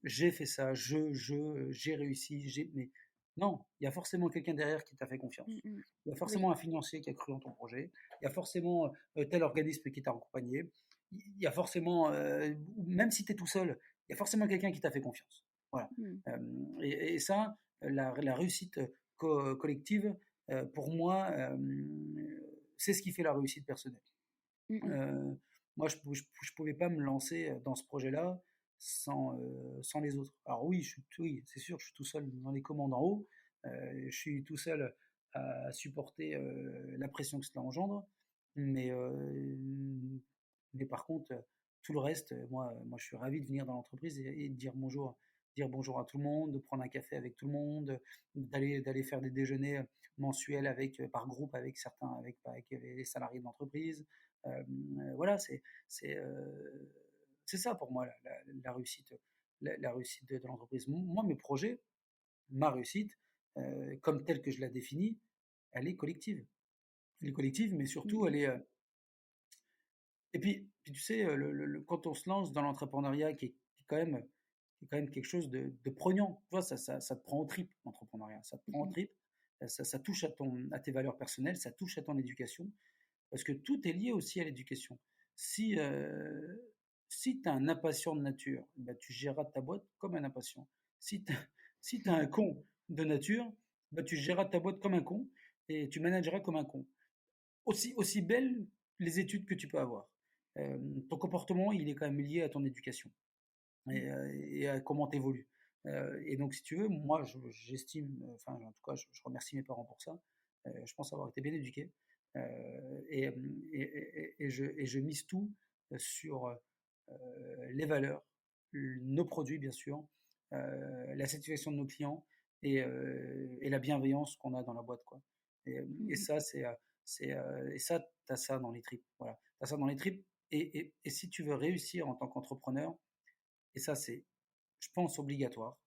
j'ai fait ça, j'ai réussi, mais non, il y a forcément quelqu'un derrière qui t'a fait Mmh confiance. mh. Il y a Oui. forcément un financier qui a cru en ton projet. Il y a forcément tel organisme qui t'a accompagné. Il y a forcément, même si tu es tout seul, il y a forcément quelqu'un qui t'a fait confiance. Voilà. Mmh. Euh, et ça, la réussite collective, pour moi, c'est ce qui fait la réussite personnelle. Mmh mh. Euh, Moi, je pouvais pas me lancer dans ce projet-là sans les autres. Alors oui, oui, c'est sûr, je suis tout seul dans les commandes en haut. Je suis tout seul à supporter la pression que cela engendre. Mais, mais par contre, tout le reste, moi, je suis ravi de venir dans l'entreprise et de dire bonjour à tout le monde, de prendre un café avec tout le monde, d'aller faire des déjeuners mensuels par groupe avec certains, avec les salariés de l'entreprise. Voilà, c'est ça pour moi la réussite, la réussite de l'entreprise. Moi, mes projets, ma réussite, comme telle que je la définis, elle est collective. Elle est collective, mais surtout, Mmh elle est. Et puis tu sais, quand on se lance dans l'entrepreneuriat, qui est quand même quelque chose de pregnant, tu vois, ça te prend au trip, l'entrepreneuriat. Ça te prend au mh. trip, ça touche à tes valeurs personnelles, ça touche à ton éducation. Parce que tout est lié aussi à l'éducation. Si, si tu es un impatient de nature, bah, tu géreras ta boîte comme un impatient. Si tu si es un con de nature, bah, tu géreras ta boîte comme un con et tu manageras comme un con. Aussi belles les études que tu peux avoir. Euh, Ton comportement, il est quand même lié à ton éducation Mmh. et à comment tu évolues. Et donc, si tu veux, moi, j'estime, enfin, en tout cas, je remercie mes parents pour ça. Je pense avoir été bien éduqué. Et, et je mise tout sur les valeurs, nos produits, bien sûr, la satisfaction de nos clients et la bienveillance qu'on a dans la boîte, quoi. Et Mmh. ça, et ça, tu as ça dans les tripes. Voilà. Tu as ça dans les tripes. Et si tu veux réussir en tant qu'entrepreneur, et ça, c'est, je pense, obligatoire,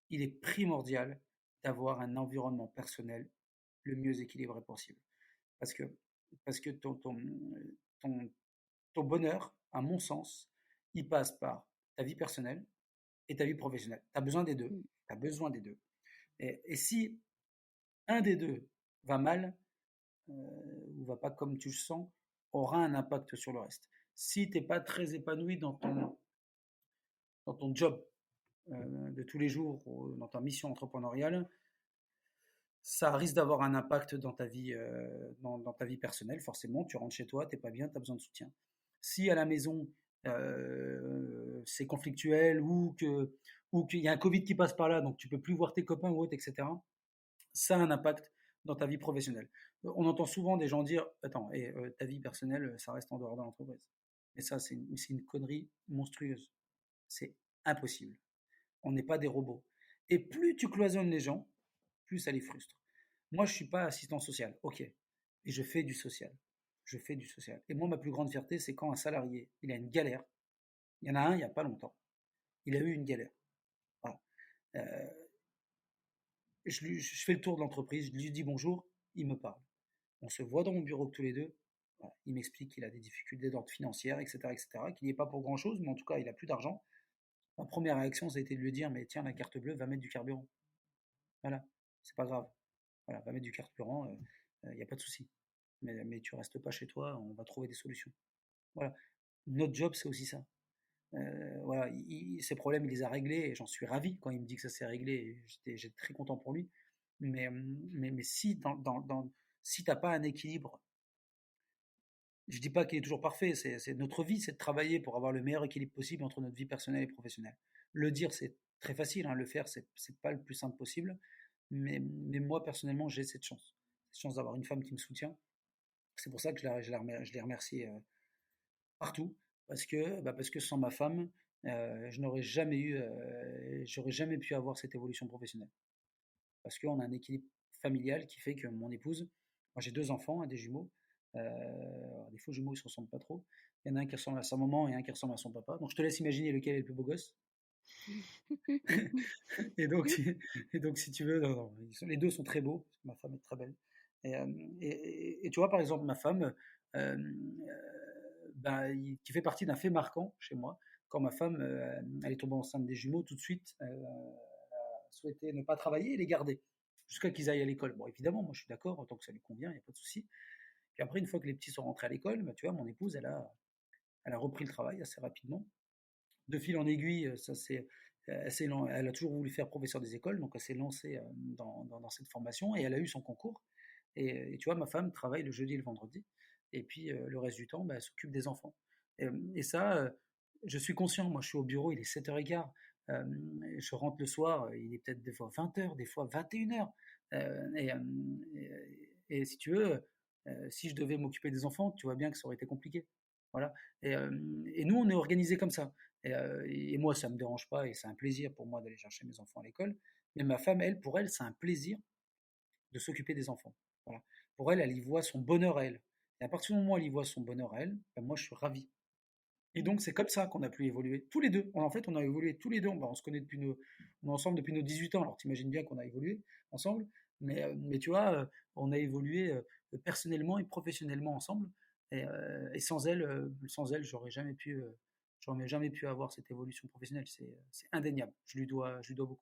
il est primordial d'avoir un environnement personnel le mieux équilibré possible. Parce que, parce que ton, ton bonheur, à mon sens, il passe par ta vie personnelle et ta vie professionnelle. Tu as besoin des deux. Mmh. Tu as besoin des deux. Et si un des deux va mal, ou va pas comme tu le sens, aura un impact sur le reste. Si tu n'es pas très épanoui dans ton job de tous les jours, ou dans ta mission entrepreneuriale, ça risque d'avoir un impact dans ta vie personnelle, forcément. Tu rentres chez toi, tu n'es pas bien, tu as besoin de soutien. Si à la maison, c'est conflictuel ou qu'il y a un Covid qui passe par là, donc tu peux plus voir tes copains ou autres, etc., ça a un impact dans ta vie professionnelle. On entend souvent des gens dire, attends, ta vie personnelle, ça reste en dehors de l'entreprise. Et ça, c'est une connerie monstrueuse. C'est impossible. On n'est pas des robots. Et plus tu cloisonnes les gens, plus ça les frustre. Moi, je suis pas assistant social, ok, et je fais du social. Je fais du social. Et moi, ma plus grande fierté, c'est quand un salarié, il a une galère. Il y en a un il n'y a pas longtemps. Il a eu une galère. Voilà. Euh, je fais le tour de l'entreprise, je lui dis bonjour, il me parle. On se voit dans mon bureau tous les deux. Voilà. Il m'explique qu'il a des difficultés d'ordre financière, etc., qu'il n'y est pas pour grand-chose, mais en tout cas, il a plus d'argent. Ma première réaction, ça a été de lui dire, mais tiens, la carte bleue, va mettre du carburant. Voilà, c'est pas grave. Voilà, va mettre du carburant, il n'y a pas de souci. Mais tu restes pas chez toi, on va trouver des solutions. Voilà. Notre job, c'est aussi ça. Voilà, ces problèmes, il les a réglés et j'en suis ravi quand il me dit que ça s'est réglé. J'étais très content pour lui. Mais si, si tu n'as pas un équilibre, je dis pas qu'il est toujours parfait, c'est notre vie, c'est de travailler pour avoir le meilleur équilibre possible entre notre vie personnelle et professionnelle. Le dire, c'est très facile, hein, le faire, c'est pas le plus simple possible. Mais moi, personnellement, j'ai cette chance d'avoir une femme qui me soutient. C'est pour ça que je les remercie partout, parce que sans ma femme, je n'aurais jamais eu, j'aurais jamais pu avoir cette évolution professionnelle. Parce qu'on a un équilibre familial qui fait que mon épouse, moi j'ai deux enfants, hein, des jumeaux, des faux jumeaux ils se ressemblent pas trop. Il y en a un qui ressemble à sa maman et un qui ressemble à son papa. Donc je te laisse imaginer lequel est le plus beau gosse. Et donc, et donc si tu veux, non, non, les deux sont très beaux. Ma femme est très belle. Et, euh, et tu vois, par exemple, ma femme, qui fait partie d'un fait marquant chez moi, quand ma femme, elle est tombée enceinte des jumeaux, tout de suite, a souhaité ne pas travailler et les garder jusqu'à qu'ils aillent à l'école. Bon, évidemment, moi je suis d'accord, tant que ça lui convient, il n'y a pas de souci. Puis après, une fois que les petits sont rentrés à l'école, bah, tu vois, mon épouse, elle a repris le travail assez rapidement. De fil en aiguille, elle a toujours voulu faire professeur des écoles, donc elle s'est lancée dans cette formation et elle a eu son concours. Et tu vois, ma femme travaille le jeudi et le vendredi, et puis le reste du temps, bah, elle s'occupe des enfants. Et ça, je suis conscient, moi je suis au bureau, il est 7h15, je rentre le soir, il est peut-être des fois 20h, des fois 21h. Et si tu veux, si je devais m'occuper des enfants, tu vois bien que ça aurait été compliqué. Voilà. Et nous, on est organisé comme ça. Et moi, ça ne me dérange pas et c'est un plaisir pour moi d'aller chercher mes enfants à l'école. Mais ma femme, elle, pour elle, c'est un plaisir de s'occuper des enfants. Voilà. Pour elle, elle y voit son bonheur à elle. Et à partir du moment où elle y voit son bonheur à elle, ben moi, je suis ravi. Et donc, c'est comme ça qu'on a pu évoluer, tous les deux. En fait, on a évolué tous les deux. On se connaît on est ensemble depuis nos 18 ans. Alors, t'imagines bien qu'on a évolué ensemble. Mais tu vois, on a évolué personnellement et professionnellement ensemble. Et sans elle, j'aurais jamais pu avoir cette évolution professionnelle. C'est indéniable. Je lui dois beaucoup.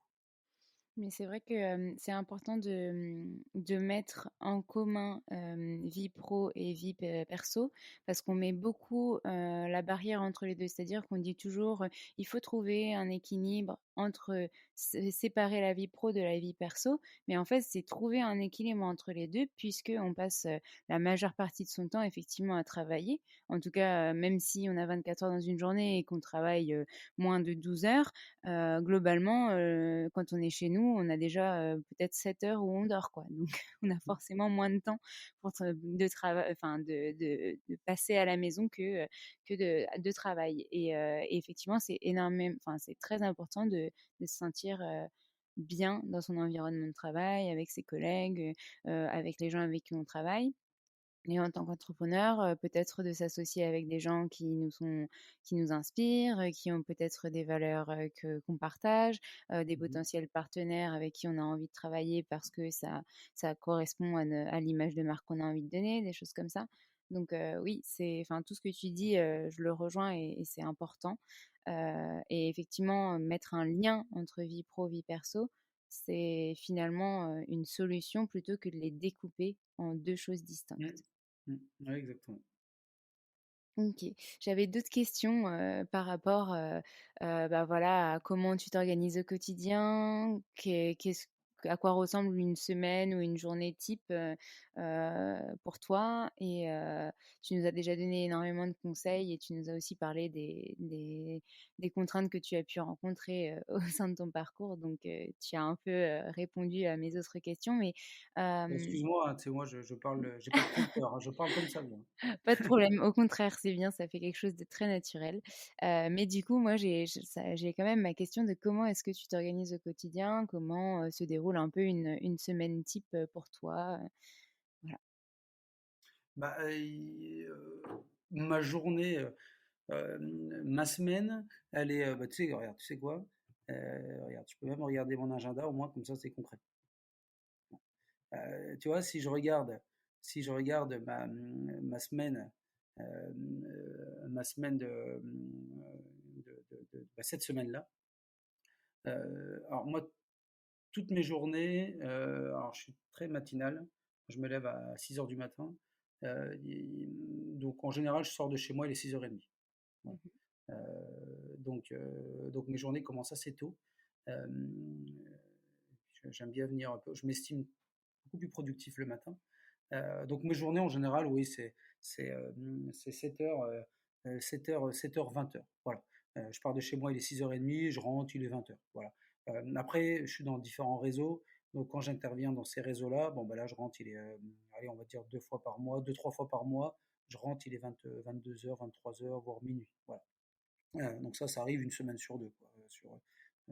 Mais c'est vrai que c'est important de mettre en commun vie pro et vie perso parce qu'on met beaucoup la barrière entre les deux. C'est-à-dire qu'on dit toujours il faut trouver un équilibre entre séparer la vie pro de la vie perso. Mais en fait, c'est trouver un équilibre entre les deux puisqu'on passe la majeure partie de son temps effectivement à travailler. En tout cas, même si on a 24 heures dans une journée et qu'on travaille moins de 12 heures, globalement, quand on est chez nous, on a déjà peut-être 7 heures où on dort, quoi. Donc, on a forcément moins de temps pour de travail, enfin, de passer à la maison que de travail. Et effectivement, c'est énormément, enfin, c'est très important de se sentir bien dans son environnement de travail, avec ses collègues, avec les gens avec qui on travaille. Et en tant qu'entrepreneur, peut-être de s'associer avec des gens qui nous inspirent, qui ont peut-être des valeurs, qu'on partage, des Mhm. potentiels partenaires avec qui on a envie de travailler parce que ça correspond à l'image de marque qu'on a envie de donner, des choses comme ça. Donc oui, enfin, tout ce que tu dis, je le rejoins et c'est important. Et effectivement, mettre un lien entre vie pro, vie perso, c'est finalement, une solution plutôt que de les découper en 2 choses Mm. distinctes. Mm. Ouais, exactement. OK. J'avais d'autres questions, par rapport, bah, voilà, à comment tu t'organises au quotidien, à quoi ressemble une semaine ou une journée type, pour toi et tu nous as déjà donné énormément de conseils et tu nous as aussi parlé des contraintes que tu as pu rencontrer, au sein de ton parcours donc tu as un peu, répondu à mes autres questions mais hem Excuse-moi, hein, tu sais, moi, je parle, j'ai pas de prompteur, hein, je parle comme ça vient. Pas de problème, au contraire, c'est bien, ça fait quelque chose de très naturel. Mais du coup, moi, j'ai quand même ma question de comment est-ce que tu t'organises au quotidien? Comment, se déroule un peu une semaine type, pour toi? Voilà. Bah, ma journée, ma semaine, elle est, bah, tu sais, regarde, tu sais quoi? Regarde, tu peux même regarder mon agenda, au moins comme ça, c'est concret. Tu vois, si je regarde ma semaine, ma semaine bah, cette semaine-là, alors moi, toutes mes journées, alors je suis très matinal, je me lève à 6 heures du matin, donc en général, je sors de chez moi, il est 6h30. Voilà. Mmh. Donc mes journées commencent assez tôt. Euh, J'aime bien venir un peu, je m'estime beaucoup plus productif le matin. Donc mes journées en général, oui, c'est euh, c'est 7h, 20h. Voilà. Je pars de chez moi, il est 6h30, je rentre, il est 20h. Voilà. Après, je suis dans différents réseaux. Donc quand j'interviens dans ces réseaux-là, bon bah là je rentre, il est, allez, on va dire 2 fois par mois, 2, 3 fois par mois, je rentre, il est 22h, 23h, voire minuit. Voilà. Donc ça arrive une semaine sur deux, quoi,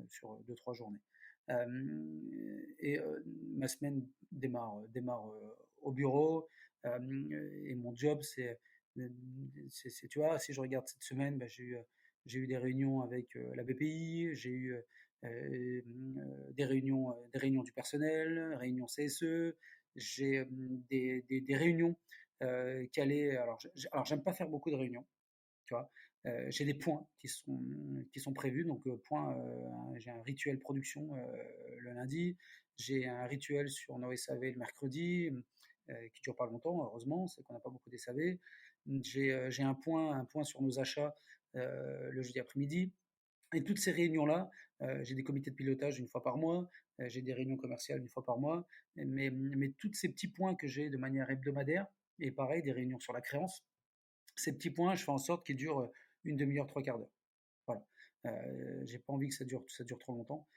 sur 2, 3 journées. Et ma semaine démarre au bureau. Et mon job, tu vois, si je regarde cette semaine, bah, j'ai eu des réunions avec la BPI, j'ai eu des réunions du personnel, réunions CSE, j'ai des réunions calées. Alors j'aime pas faire beaucoup de réunions, tu vois. J'ai des points qui sont prévus, donc j'ai un rituel production le lundi, j'ai un rituel sur nos SAV le mercredi, qui dure pas longtemps, heureusement, c'est qu'on n'a pas beaucoup de SAV. J'ai un point sur nos achats le jeudi après-midi. Et toutes ces réunions-là, j'ai des comités de pilotage une fois par mois, j'ai des réunions commerciales une fois par mois, mais tous ces petits points que j'ai de manière hebdomadaire, et pareil, des réunions sur la créance, ces petits points, je fais en sorte qu'ils durent une demi-heure, trois quarts d'heure. Voilà. J'ai pas envie que ça dure trop longtemps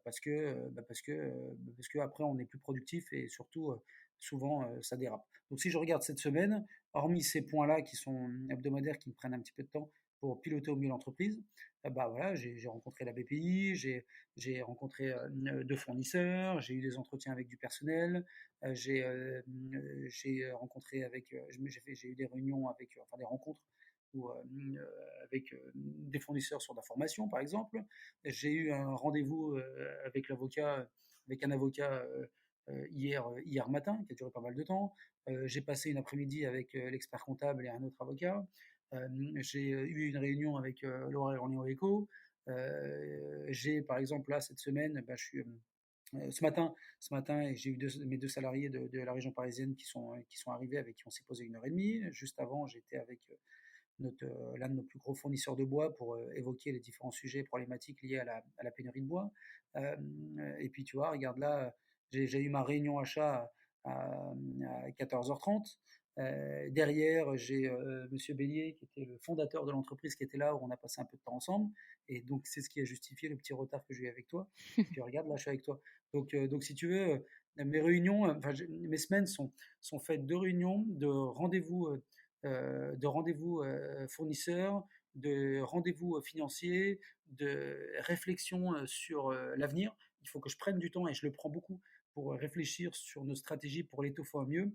parce que après on est plus productif et surtout souvent ça dérape. Donc si je regarde cette semaine, hormis ces points-là qui sont hebdomadaires, qui me prennent un petit peu de temps pour piloter au mieux l'entreprise, bah voilà, j'ai rencontré la BPI, j'ai rencontré deux fournisseurs, j'ai eu des entretiens avec du personnel, j'ai rencontré avec, j'ai eu des réunions avec, enfin des rencontres ou avec des fournisseurs sur de la formation, par exemple. J'ai eu un rendez-vous avec un avocat hier matin, qui a duré pas mal de temps. J'ai passé une après-midi avec l'expert comptable et un autre avocat. J'ai eu une réunion avec Laura Orléans Eco. J'ai, par exemple, là, cette semaine, bah, je suis ce matin, j'ai eu mes deux salariés de la région parisienne qui sont arrivés, avec qui on s'est posé 1 heure et demie. Juste avant, j'étais avec l'un de nos plus gros fournisseurs de bois pour évoquer les différents sujets problématiques liés à la pénurie de bois. Euh, et puis tu vois, regarde là, j'ai eu ma réunion achat à 14h30. Derrière, j'ai Monsieur Bélier, qui était le fondateur de l'entreprise, qui était là, où on a passé un peu de temps ensemble. Et donc, c'est ce qui a justifié le petit retard que j'ai eu avec toi. Et puis, regarde, là, je suis avec toi. Donc si tu veux, mes réunions, enfin, mes semaines sont faites de réunions, de rendez-vous fournisseurs, de rendez-vous financiers, de réflexion sur l'avenir. Il faut que je prenne du temps et je le prends beaucoup pour réfléchir sur nos stratégies pour l'étoffer au mieux.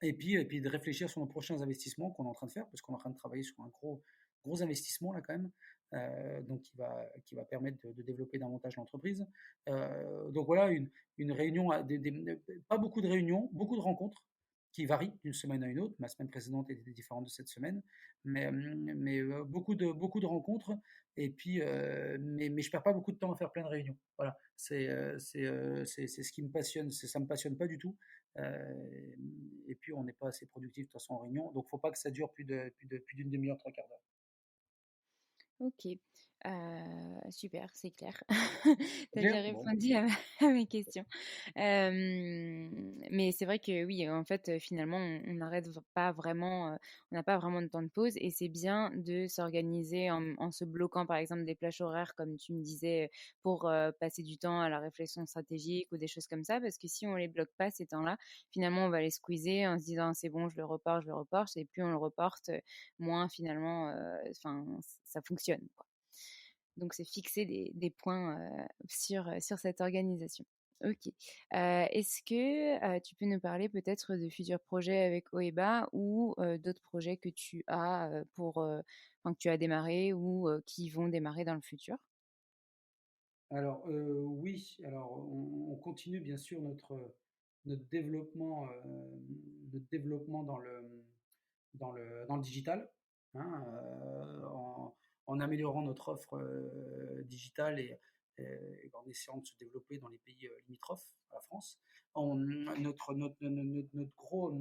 Et puis de réfléchir sur nos prochains investissements qu'on est en train de faire, parce qu'on est en train de travailler sur un gros investissement là quand même, donc qui va permettre de développer davantage l'entreprise. Donc voilà, une réunion, pas beaucoup de réunions, beaucoup de rencontres qui varient d'une semaine à une autre. Ma semaine précédente était différente de cette semaine, mais beaucoup de rencontres. Et puis, mais je perds pas beaucoup de temps à faire plein de réunions. Voilà, c'est ce qui me passionne. Ça me passionne pas du tout. Et puis on n'est pas assez productif de toute façon en réunion, donc faut pas que ça dure plus d'une demi-heure, trois quarts d'heure. OK. Super, c'est clair. Tu as Clair? bien Bon. répondu à ma à mes questions. Mais c'est vrai que oui, en fait, finalement, on n'arrête pas vraiment, on n'a pas vraiment de temps de pause et c'est bien de s'organiser en se bloquant, par exemple, des plages horaires, comme tu me disais, pour, passer du temps à la réflexion stratégique ou des choses comme ça. Parce que si on les bloque pas ces temps-là, finalement, on va les squeezer en se disant: «C'est bon, je le reporte» et plus on le reporte, moins finalement, enfin, ça fonctionne, quoi. Donc c'est fixer des points, sur cette organisation. OK. Est-ce que, tu peux nous parler peut-être de futurs projets avec Oeba ou, d'autres projets que tu as, enfin que tu as démarrés ou, qui vont démarrer dans le futur? Alors, oui, alors on continue bien sûr notre développement, notre développement dans le digital, hein, en améliorant notre offre, digitale et en essayant de se développer dans les pays, limitrophes à la France. On notre gros,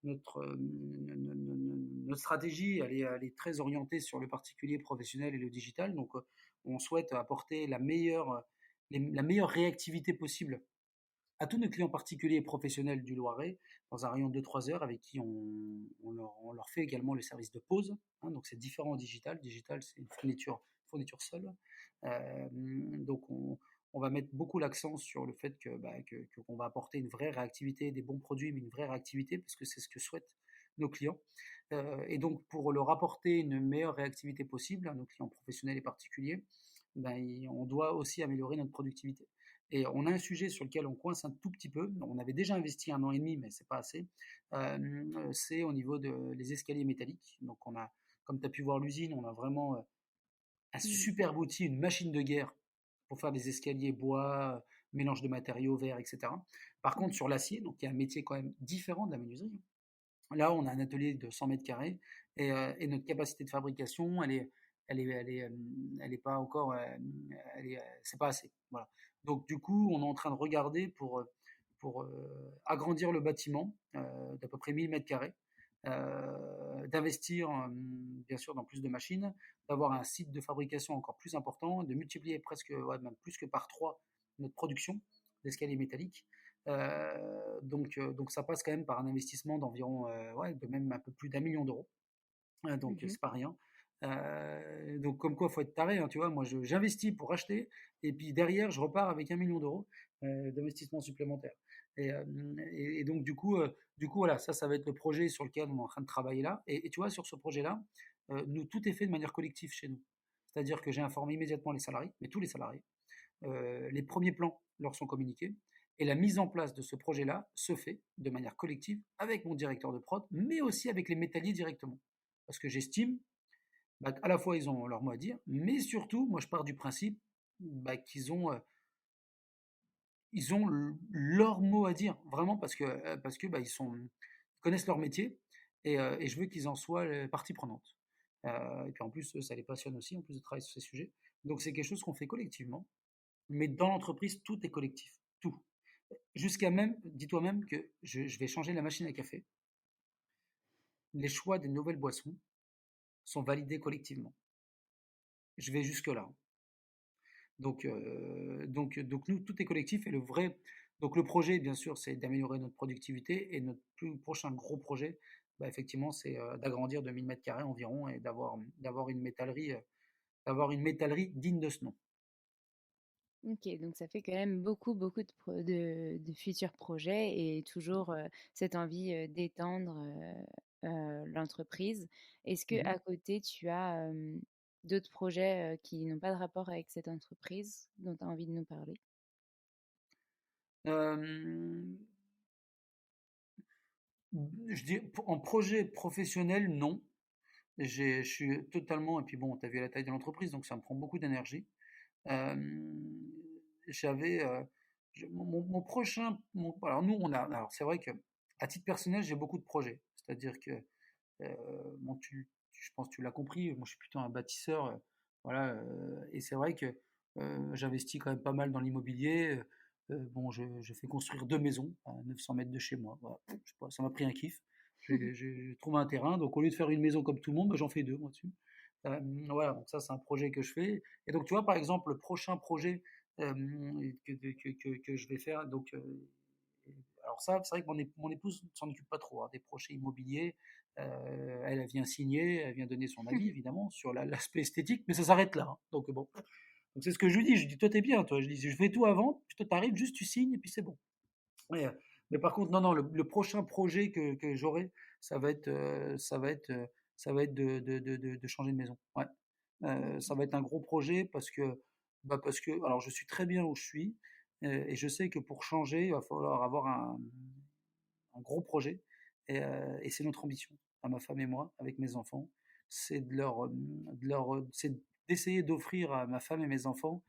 notre stratégie, elle est très orientée sur le particulier professionnel et le digital. Donc, on souhaite apporter la meilleure réactivité possible à tous nos clients particuliers et professionnels du Loiret dans un rayon de 2-3 heures avec qui on leur fait également le service de pause, hein, donc c'est différent en digital. Digital, c'est une fourniture seule. Donc on va mettre beaucoup l'accent sur le fait qu'on va apporter une vraie réactivité, des bons produits, mais une vraie réactivité, parce que c'est ce que souhaitent nos clients. Et donc pour leur apporter une meilleure réactivité possible à nos clients professionnels et particuliers, on doit aussi améliorer notre productivité. Et on a un sujet sur lequel on coince un tout petit peu. On avait déjà investi 1 an et demi, mais c'est pas assez. C'est au niveau des escaliers métalliques. Donc comme tu as pu voir l'usine, on a vraiment un Mmh. super outil, une machine de guerre pour faire des escaliers bois, mélange de matériaux verts, etc. Par contre, Mmh. sur l'acier, donc il y a un métier quand même différent de la menuiserie. Là, on a un atelier de 100 mètres carrés et notre capacité de fabrication, elle est pas encore, c'est pas assez. Voilà. Donc du coup, on est en train de regarder pour agrandir le bâtiment d'à peu près 1000 mètres carrés, d'investir bien sûr dans plus de machines, d'avoir un site de fabrication encore plus important, de multiplier presque, ouais, même plus que par 3 notre production d'escaliers métalliques. Donc ça passe quand même par un investissement d'environ, ouais, de même un peu plus d'1 million d'euros. Donc Mmh. c'est pas rien. Donc comme quoi, faut être taré, hein, tu vois. Moi, j'investis pour acheter, et puis derrière, je repars avec 1 million d'euros d'investissement supplémentaire. Et donc du coup, voilà, ça va être le projet sur lequel on est en train de travailler là. Et tu vois, sur ce projet-là, nous, tout est fait de manière collective chez nous. C'est-à-dire que j'ai informé immédiatement les salariés, mais tous les salariés. Les premiers plans leur sont communiqués. Et la mise en place de ce projet-là se fait de manière collective avec mon directeur de prod, mais aussi avec les métalliers directement. Parce que j'estime qu'à la fois ils ont leur mot à dire, mais surtout, moi je pars du principe qu'ils ont leur mot à dire, vraiment, parce que ils connaissent leur métier et je veux qu'ils en soient partie prenante. Et puis en plus, ça les passionne aussi, en plus de travailler sur ces sujets. Donc c'est quelque chose qu'on fait collectivement, mais dans l'entreprise, tout est collectif. Tout. Jusqu'à même, dis-toi même que je vais changer la machine à café. Les choix des nouvelles boissons sont validés collectivement. Je vais jusque-là. Donc nous, tout est collectif et donc le projet, bien sûr, c'est d'améliorer notre productivité et notre plus prochain gros projet, effectivement, c'est d'agrandir de 1000 mètres carrés environ et d'avoir une métallerie digne de ce nom. OK, donc ça fait quand même beaucoup, beaucoup de futurs projets et toujours, cette envie, d'étendre, l'entreprise. Est-ce que Mhm. à côté tu as, d'autres projets, qui n'ont pas de rapport avec cette entreprise dont tu as envie de nous parler? Euh, je dis, en projet professionnel, non. Je suis totalement, et puis bon, tu as vu la taille de l'entreprise, donc ça me prend beaucoup d'énergie. Euh, j'avais, mon prochain, alors nous, alors c'est vrai que à titre personnel, j'ai beaucoup de projets. C'est-à-dire que, bon, je pense que tu l'as compris, moi je suis plutôt un bâtisseur, voilà, et c'est vrai que j'investis quand même pas mal dans l'immobilier. Bon, je fais construire 2 maisons à 900 mètres de chez moi. Voilà. Je sais pas, ça m'a pris un kiff. J'ai trouvé un terrain, donc au lieu de faire une maison comme tout le monde, j'en fais deux moi dessus. Voilà, donc ça, c'est un projet que je fais. Et donc, tu vois, par exemple, le prochain projet que je vais faire, donc, alors ça, c'est vrai que mon épouse ne s'en occupe pas trop, hein, des projets immobiliers. Elle vient signer, elle vient donner son avis, évidemment, sur l'aspect esthétique, mais ça s'arrête là, hein. Donc, bon. Donc, c'est ce que je lui dis. Je lui dis, toi, t'es bien, toi. Je dis, je fais tout avant, puis toi, t'arrives, juste tu signes, et puis c'est bon. Mais, mais par contre, non, non, le prochain projet que j'aurai, ça va être, ça va être de changer de maison. Ouais. Ça va être un gros projet parce que, alors je suis très bien où je suis, et je sais que pour changer, il va falloir avoir un gros projet, et c'est notre ambition, à ma femme et moi, avec mes enfants, c'est c'est d'essayer d'offrir à ma femme et mes enfants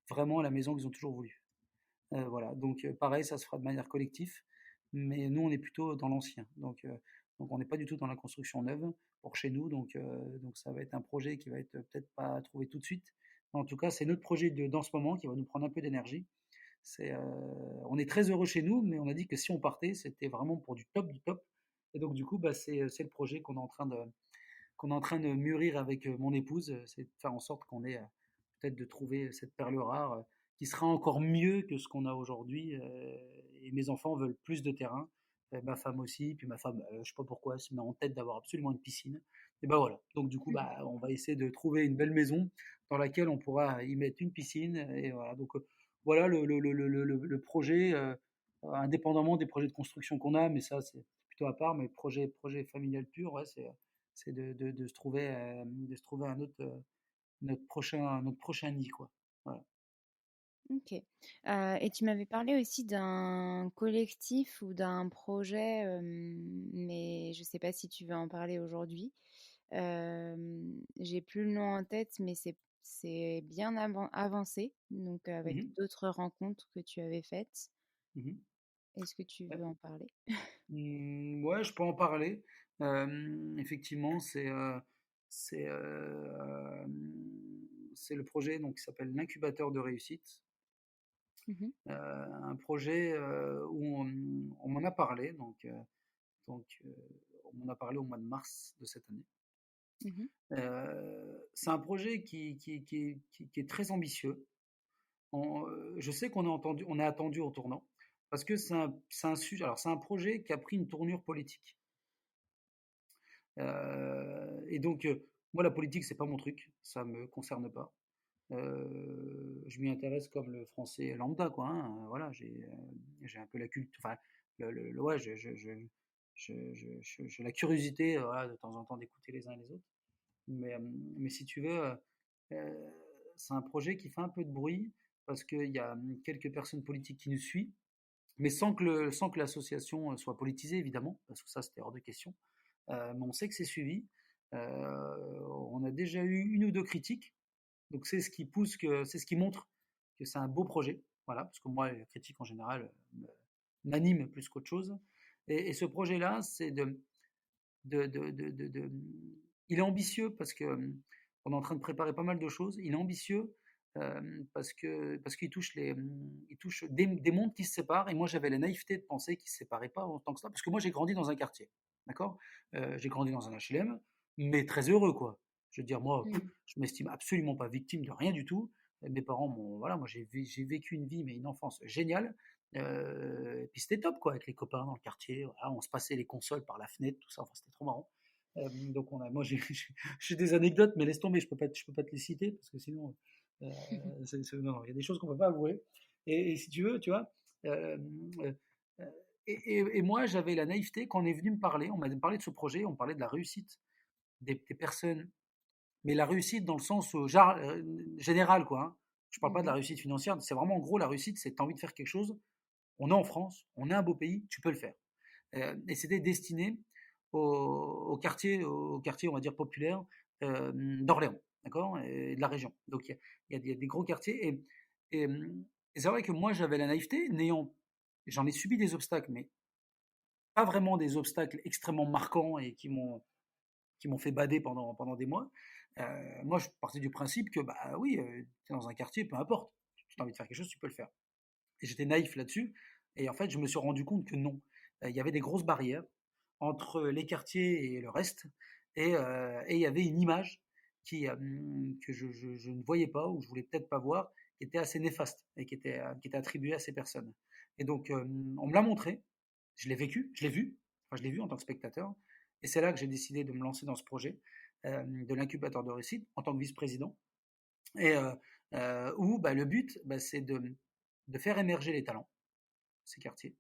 vraiment la maison qu'ils ont toujours voulu. Voilà, donc pareil, ça se fera de manière collective, mais nous, on est plutôt dans l'ancien. Donc on n'est pas du tout dans la construction neuve pour chez nous. Donc ça va être un projet qui va être peut-être pas trouvé tout de suite. En tout cas, c'est notre projet dans ce moment qui va nous prendre un peu d'énergie. On est très heureux chez nous, mais on a dit que si on partait, c'était vraiment pour du top du top. Et donc du coup, bah, c'est le projet qu'on est en train de mûrir avec mon épouse, c'est de faire en sorte qu'on ait peut-être de trouver cette perle rare qui sera encore mieux que ce qu'on a aujourd'hui. Et mes enfants veulent plus de terrain, ma femme aussi, puis ma femme, je sais pas pourquoi, elle se met en tête d'avoir absolument une piscine. Et ben voilà. Donc du coup, bah, on va essayer de trouver une belle maison dans laquelle on pourra y mettre une piscine. Et voilà. Donc voilà le projet, indépendamment des projets de construction qu'on a, mais ça c'est plutôt à part. Mais projet familial pur, ouais, c'est de se trouver notre prochain nid, quoi. Voilà. Ok. Et tu m'avais parlé aussi d'un collectif ou d'un projet, mais je ne sais pas si tu veux en parler aujourd'hui. J'ai plus le nom en tête, mais c'est bien avancé, donc avec Mhm, d'autres rencontres que tu avais faites. mhm. Est-ce que tu Ouais. veux en parler? Ouais, je peux en parler. Effectivement, c'est c'est le projet donc, qui s'appelle l'incubateur de réussite. Mhm, Un projet où on m'en a parlé, donc on m'en a parlé au mois de mars de cette année. mhm, C'est un projet qui est très ambitieux. Je sais on est attendu au tournant parce que c'est un sujet. Alors c'est un projet qui a pris une tournure politique. Et donc moi la politique c'est pas mon truc, ça me concerne pas. Je m'y intéresse comme le français lambda quoi, hein. Voilà, j'ai un peu la culture, enfin ouais, j'ai la curiosité voilà, de temps en temps d'écouter les uns et les autres. Mais, mais si tu veux, euh, c'est un projet qui fait un peu de bruit parce qu'il y a quelques personnes politiques qui nous suivent, mais sans que l'association soit politisée, évidemment, parce que ça, c'était hors de question. Mais on sait que c'est suivi. On a déjà eu une ou deux critiques, donc c'est ce qui c'est ce qui montre que c'est un beau projet. Voilà, parce que moi, les critiques en général m'animent plus qu'autre chose. Et ce projet-là, c'est de, il est ambitieux parce que on est en train de préparer pas mal de choses. Il est ambitieux parce qu'il touche il touche des mondes qui se séparent. Et moi, j'avais la naïveté de penser qu'ils se séparaient pas autant que ça, parce que moi, j'ai grandi dans un quartier, d'accord. J'ai grandi dans un HLM, mais très heureux, quoi. Je veux dire, moi, mhm, je m'estime absolument pas victime de rien du tout. Mes parents m'ont, voilà, moi, j'ai vécu une vie, mais une enfance géniale. Et puis c'était top quoi avec les copains dans le quartier. Voilà, on se passait les consoles par la fenêtre, tout ça. Enfin, c'était trop marrant. Donc moi j'ai des anecdotes, mais laisse tomber, je peux pas te les citer parce que sinon, non, il y a des choses qu'on peut pas avouer. Et si tu veux, tu vois. euh, euh, et moi j'avais la naïveté quand on est venu me parler, on m'a parlé de ce projet, on parlait de la réussite des personnes, mais la réussite dans le sens général quoi. Hein. Je parle pas de la mhm. réussite financière, c'est vraiment en gros la réussite, c'est que tu as envie de faire quelque chose, on est en France, on est un beau pays, tu peux le faire. Et c'était destiné au quartier, on va dire, populaire d'Orléans, d'accord, et de la région. Donc il y a des gros quartiers. Et, et c'est vrai que moi, j'avais la naïveté, j'en ai subi des obstacles, mais pas vraiment des obstacles extrêmement marquants et qui m'ont fait bader pendant des mois. Moi, je partais du principe que, bah oui, tu es dans un quartier, peu importe, tu as envie de faire quelque chose, tu peux le faire. Et j'étais naïf là-dessus. Et en fait, je me suis rendu compte que non. Il y avait des grosses barrières entre les quartiers et le reste. Et il y avait une image que je ne voyais pas ou je voulais peut-être pas voir, qui était assez néfaste et qui était attribué à ces personnes. Et donc, on me l'a montré, je l'ai vécu, je l'ai vu en tant que spectateur. Et c'est là que j'ai décidé de me lancer dans ce projet de l'incubateur de réussite en tant que vice-président. Et où le but, c'est de faire émerger les talents, ces quartiers,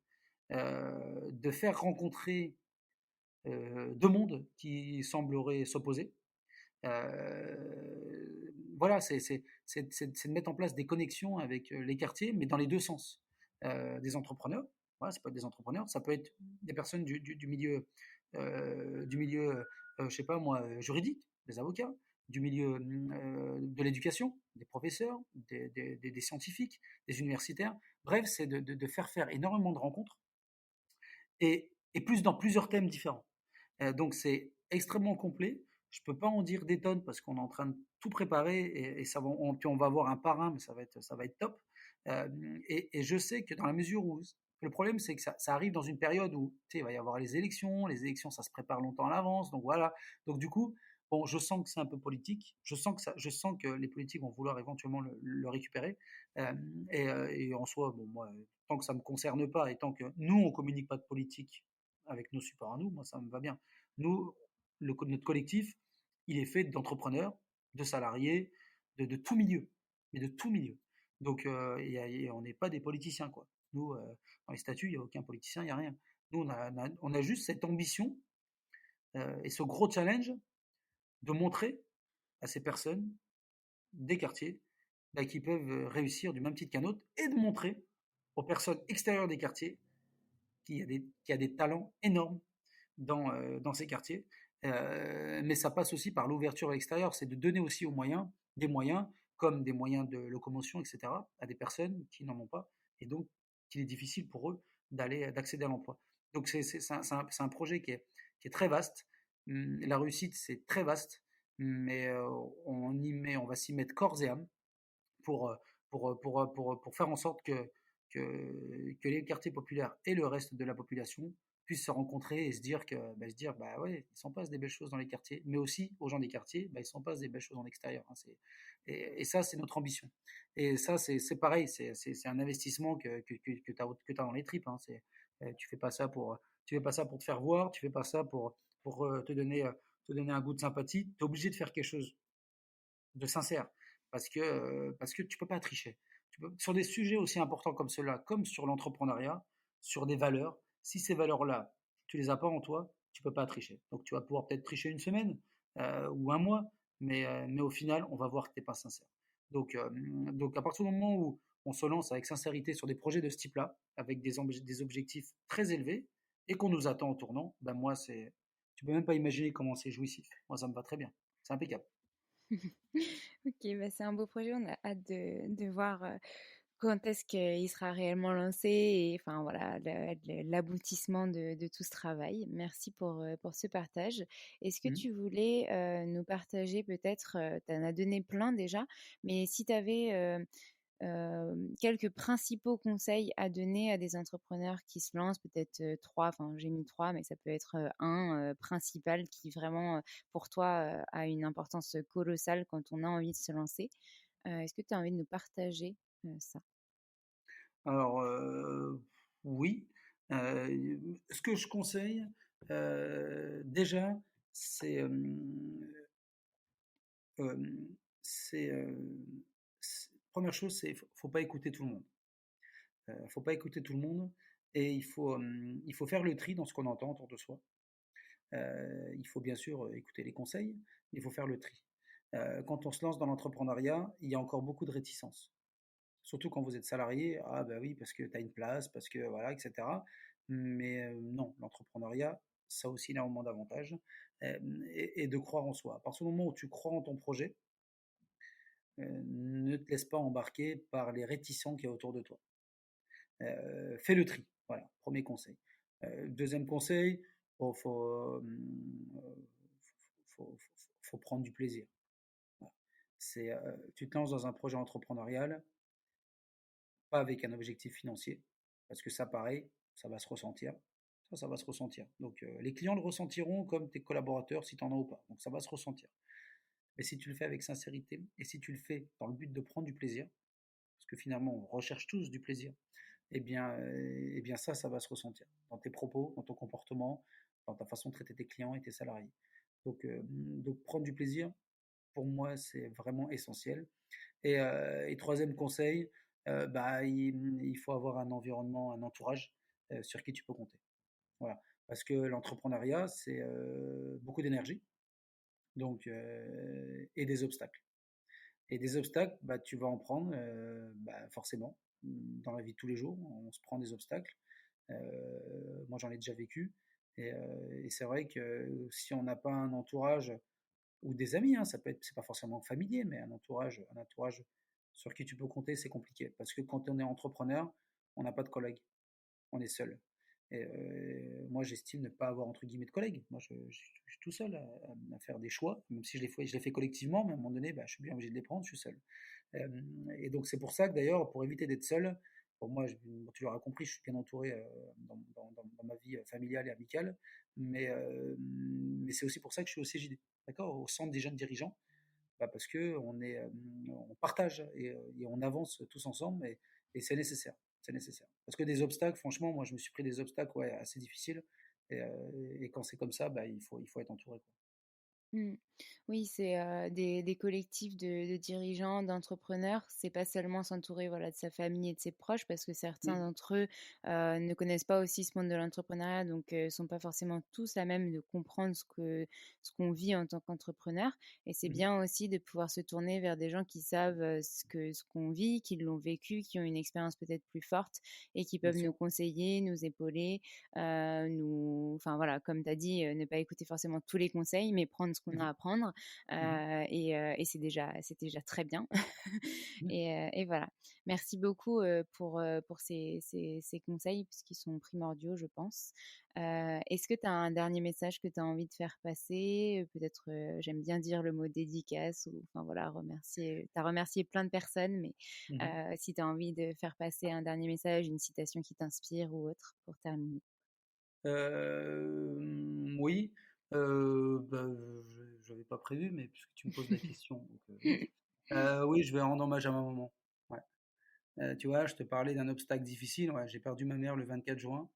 de faire rencontrer deux mondes qui sembleraient s'opposer. Voilà, c'est de mettre en place des connexions avec les quartiers, mais dans les deux sens. Des entrepreneurs, voilà, ça peut être des entrepreneurs, ça peut être des personnes du milieu je sais pas moi, juridique, des avocats, du milieu de l'éducation, des professeurs, des scientifiques, des universitaires. Bref, c'est de faire énormément de rencontres et plus dans plusieurs thèmes différents. Donc c'est extrêmement complet. Je peux pas en dire des tonnes parce qu'on est en train de tout préparer et ça va, puis on va avoir un parrain, mais ça va être top. Euh, et je sais que dans la mesure où le problème, c'est que ça arrive dans une période où tu sais, il va y avoir les élections, ça se prépare longtemps à l'avance, donc voilà. Donc du coup, bon, je sens que c'est un peu politique, je sens que les politiques vont vouloir éventuellement le récupérer. Euh, et en soi, bon, moi, tant que ça me concerne pas et tant que nous on communique pas de politique avec nos supports à nous, moi ça me va bien. Nous, notre collectif, il est fait d'entrepreneurs, de salariés, de tout milieu, mais de tout milieu. Donc, on n'est pas des politiciens, quoi. Nous, dans les statuts, il n'y a aucun politicien, il n'y a rien. Nous, on a juste cette ambition et ce gros challenge de montrer à ces personnes des quartiers qui peuvent réussir du même titre qu'un autre et de montrer aux personnes extérieures des quartiers qu'il y a des talents énormes dans ces quartiers. Mais ça passe aussi par l'ouverture à l'extérieur, c'est de donner aussi des moyens, comme des moyens de locomotion, etc., à des personnes qui n'en ont pas, et donc qu'il est difficile pour eux d'accéder à l'emploi. Donc c'est un projet qui est très vaste. La réussite, c'est très vaste, mais on va s'y mettre corps et âme pour, pour faire en sorte que les quartiers populaires et le reste de la population puissent se rencontrer et se dire bah ouais, il s'en passe des belles choses dans les quartiers, mais aussi aux gens des quartiers, il s'en passe des belles choses en extérieur. Hein, et ça, c'est notre ambition. Et ça, c'est pareil, c'est un investissement que tu as dans les tripes. Hein, tu fais pas ça tu fais pas ça pour te faire voir, tu fais pas ça pour te donner un goût de sympathie. Tu es obligé de faire quelque chose de sincère, parce que tu peux pas tricher. Sur des sujets aussi importants comme ceux-là, comme sur l'entrepreneuriat, sur des valeurs, si ces valeurs-là, tu les as pas en toi, tu peux pas tricher. Donc tu vas pouvoir peut-être tricher une semaine ou un mois, mais au final, on va voir que tu n'es pas sincère. Donc à partir du moment où on se lance avec sincérité sur des projets de ce type-là, avec des objectifs très élevés, et qu'on nous attend en tournant, ben moi, tu peux même pas imaginer comment c'est jouissif. Moi, ça me va très bien. C'est impeccable. Ok, c'est un beau projet. On a hâte de voir quand est-ce qu'il sera réellement lancé et enfin voilà l'aboutissement de tout ce travail. Merci pour ce partage. Est-ce que Mmh. tu voulais nous partager peut-être, tu en as donné plein déjà, mais si tu avais quelques principaux conseils à donner à des entrepreneurs qui se lancent, peut-être trois, enfin j'ai mis trois, mais ça peut être un principal qui vraiment pour toi a une importance colossale quand on a envie de se lancer. Est-ce que tu as envie de nous partager ça? Alors, oui, ce que je conseille, déjà, c'est, hem, c'est, c 1 chose, c'est faut pas écouter tout le monde. Faut pas écouter tout le monde et il faut faire le tri dans ce qu'on entend autour de soi. Il faut bien sûr, écouter les conseils, mais il faut faire le tri. Quand on se lance dans l'entrepreneuriat, il y a encore beaucoup de réticences. Surtout quand vous êtes salarié, ah bah oui, parce que tu as une place, parce que voilà, etc. Mais non, l'entrepreneuriat, ça a aussi énormément d'avantages et de croire en soi. À partir du moment où tu crois en ton projet, ne te laisse pas embarquer par les réticents qu'il y a autour de toi. Fais le tri, voilà, premier conseil. Deuxième conseil, il faut prendre du plaisir. Voilà. Tu te lances dans un projet entrepreneurial, pas avec un objectif financier, parce que ça, pareil, ça va se ressentir. Ça va se ressentir. Donc, les clients le ressentiront comme tes collaborateurs, si tu en as ou pas. Donc, ça va se ressentir. Mais si tu le fais avec sincérité et si tu le fais dans le but de prendre du plaisir, parce que finalement on recherche tous du plaisir, eh bien ça va se ressentir dans tes propos, dans ton comportement, dans ta façon de traiter tes clients et tes salariés. Donc prendre du plaisir, pour moi, c'est vraiment essentiel. Et troisième conseil, il faut avoir un environnement, un entourage sur qui tu peux compter. Voilà. Parce que l'entrepreneuriat, c'est beaucoup d'énergie et des obstacles. Et des obstacles, tu vas en prendre forcément. Dans la vie de tous les jours, on se prend des obstacles. Moi, j'en ai déjà vécu. Et c'est vrai que si on n'a pas un entourage ou des amis, hein, c'est pas forcément familier, mais un entourage sur qui tu peux compter, c'est compliqué. Parce que quand on est entrepreneur, on n'a pas de collègues, on est seul. Moi, j'estime ne pas avoir entre guillemets de collègues. Moi, je suis tout seul à faire des choix, même si je les fais collectivement, mais à un moment donné, je suis bien obligé de les prendre, je suis seul. Et donc, c'est pour ça que d'ailleurs, pour éviter d'être seul, pour moi, tu l'auras compris, je suis bien entouré dans ma vie familiale et amicale, mais c'est aussi pour ça que je suis au CJD, d'accord, au centre des jeunes dirigeants, parce que on partage et on avance tous ensemble, et c'est nécessaire. C'est nécessaire. Parce que des obstacles, franchement, moi je me suis pris des obstacles assez difficiles. Et quand c'est comme ça, il faut être entouré, quoi. Mmh. Oui, c'est, des collectifs de dirigeants, d'entrepreneurs. C'est pas seulement s'entourer, voilà, de sa famille et de ses proches parce que certains Mm. d'entre eux, ne connaissent pas aussi ce monde de l'entrepreneuriat, donc sont pas forcément tous à même de comprendre ce qu'on vit en tant qu'entrepreneur, et c'est Mhm. bien aussi de pouvoir se tourner vers des gens qui savent, ce qu'on vit, qui l'ont vécu, qui ont une expérience peut-être plus forte et qui Bien peuvent nous sûr. conseiller, nous épauler, enfin voilà, comme tu as dit, ne pas écouter forcément tous les conseils, mais prendre ce qu'on a Mhm. à prendre, Mhm. et c'est déjà très bien. Mhm. Et voilà. Merci beaucoup pour ces conseils, puisqu'ils sont primordiaux, je pense. Est-ce que tu as un dernier message que tu as envie de faire passer? Peut-être, j'aime bien dire le mot dédicace, ou enfin voilà, remercier. Tu as remercié plein de personnes, mais Mhm. si tu as envie de faire passer un dernier message, une citation qui t'inspire ou autre pour terminer. Oui, je n'avais pas prévu, mais puisque tu me poses la question, oui, je vais rendre hommage à ma maman. Ouais. Tu vois, je te parlais d'un obstacle difficile. Ouais, j'ai perdu ma mère le 24 juin.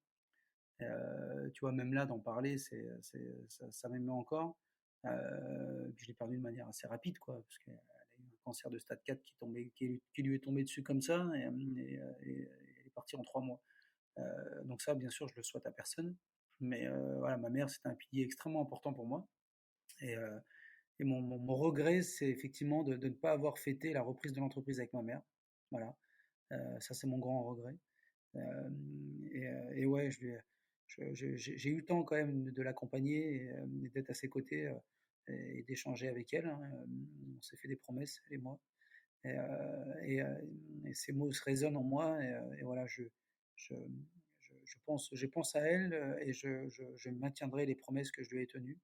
Tu vois, même là, d'en parler, ça m'émeut encore. Je l'ai perdu de manière assez rapide, quoi, parce qu'elle a eu un cancer de stade 4 qui lui est tombé dessus comme ça, et elle est partie en 3 mois. Donc ça, bien sûr, je le souhaite à personne. Mais voilà, ma mère, c'était un pilier extrêmement important pour moi. Et, euh, et mon regret, c'est effectivement de ne pas avoir fêté la reprise de l'entreprise avec ma mère. Voilà. Ça, c'est mon grand regret. Et ouais, j'ai eu le temps quand même de l'accompagner et d'être à ses côtés et d'échanger avec elle, hein. On s'est fait des promesses, elle et moi. Et, euh, et, euh, et ces mots se résonnent en moi. Et voilà, je, je pense à elle et je maintiendrai les promesses que je lui ai tenues,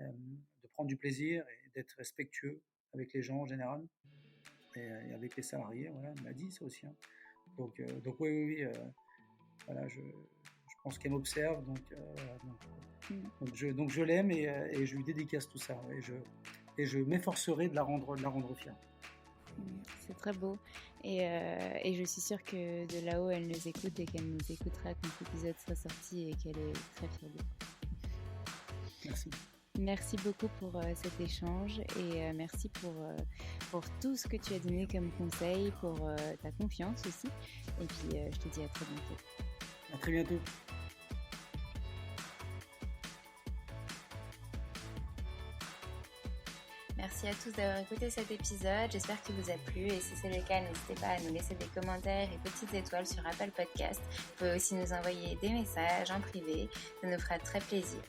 de prendre du plaisir et d'être respectueux avec les gens en général et avec les salariés. Voilà, elle m'a dit ça aussi, hein. Donc oui, oui, oui, voilà, je pense qu'elle m'observe, voilà, Mm. donc je l'aime et je lui dédicace tout ça, ouais, et je m'efforcerai de la rendre fière. C'est très beau. Et je suis sûre que de là-haut, elle nous écoute et qu'elle nous écoutera quand l'épisode sera sorti et qu'elle est très fière de nous. Merci. Merci beaucoup pour cet échange et merci pour tout ce que tu as donné comme conseil, pour ta confiance aussi. Et puis, je te dis à très bientôt. À très bientôt. Merci à tous d'avoir écouté cet épisode, j'espère qu'il vous a plu et si c'est le cas, n'hésitez pas à nous laisser des commentaires et petites étoiles sur Apple Podcast. Vous pouvez aussi nous envoyer des messages en privé, ça nous fera très plaisir.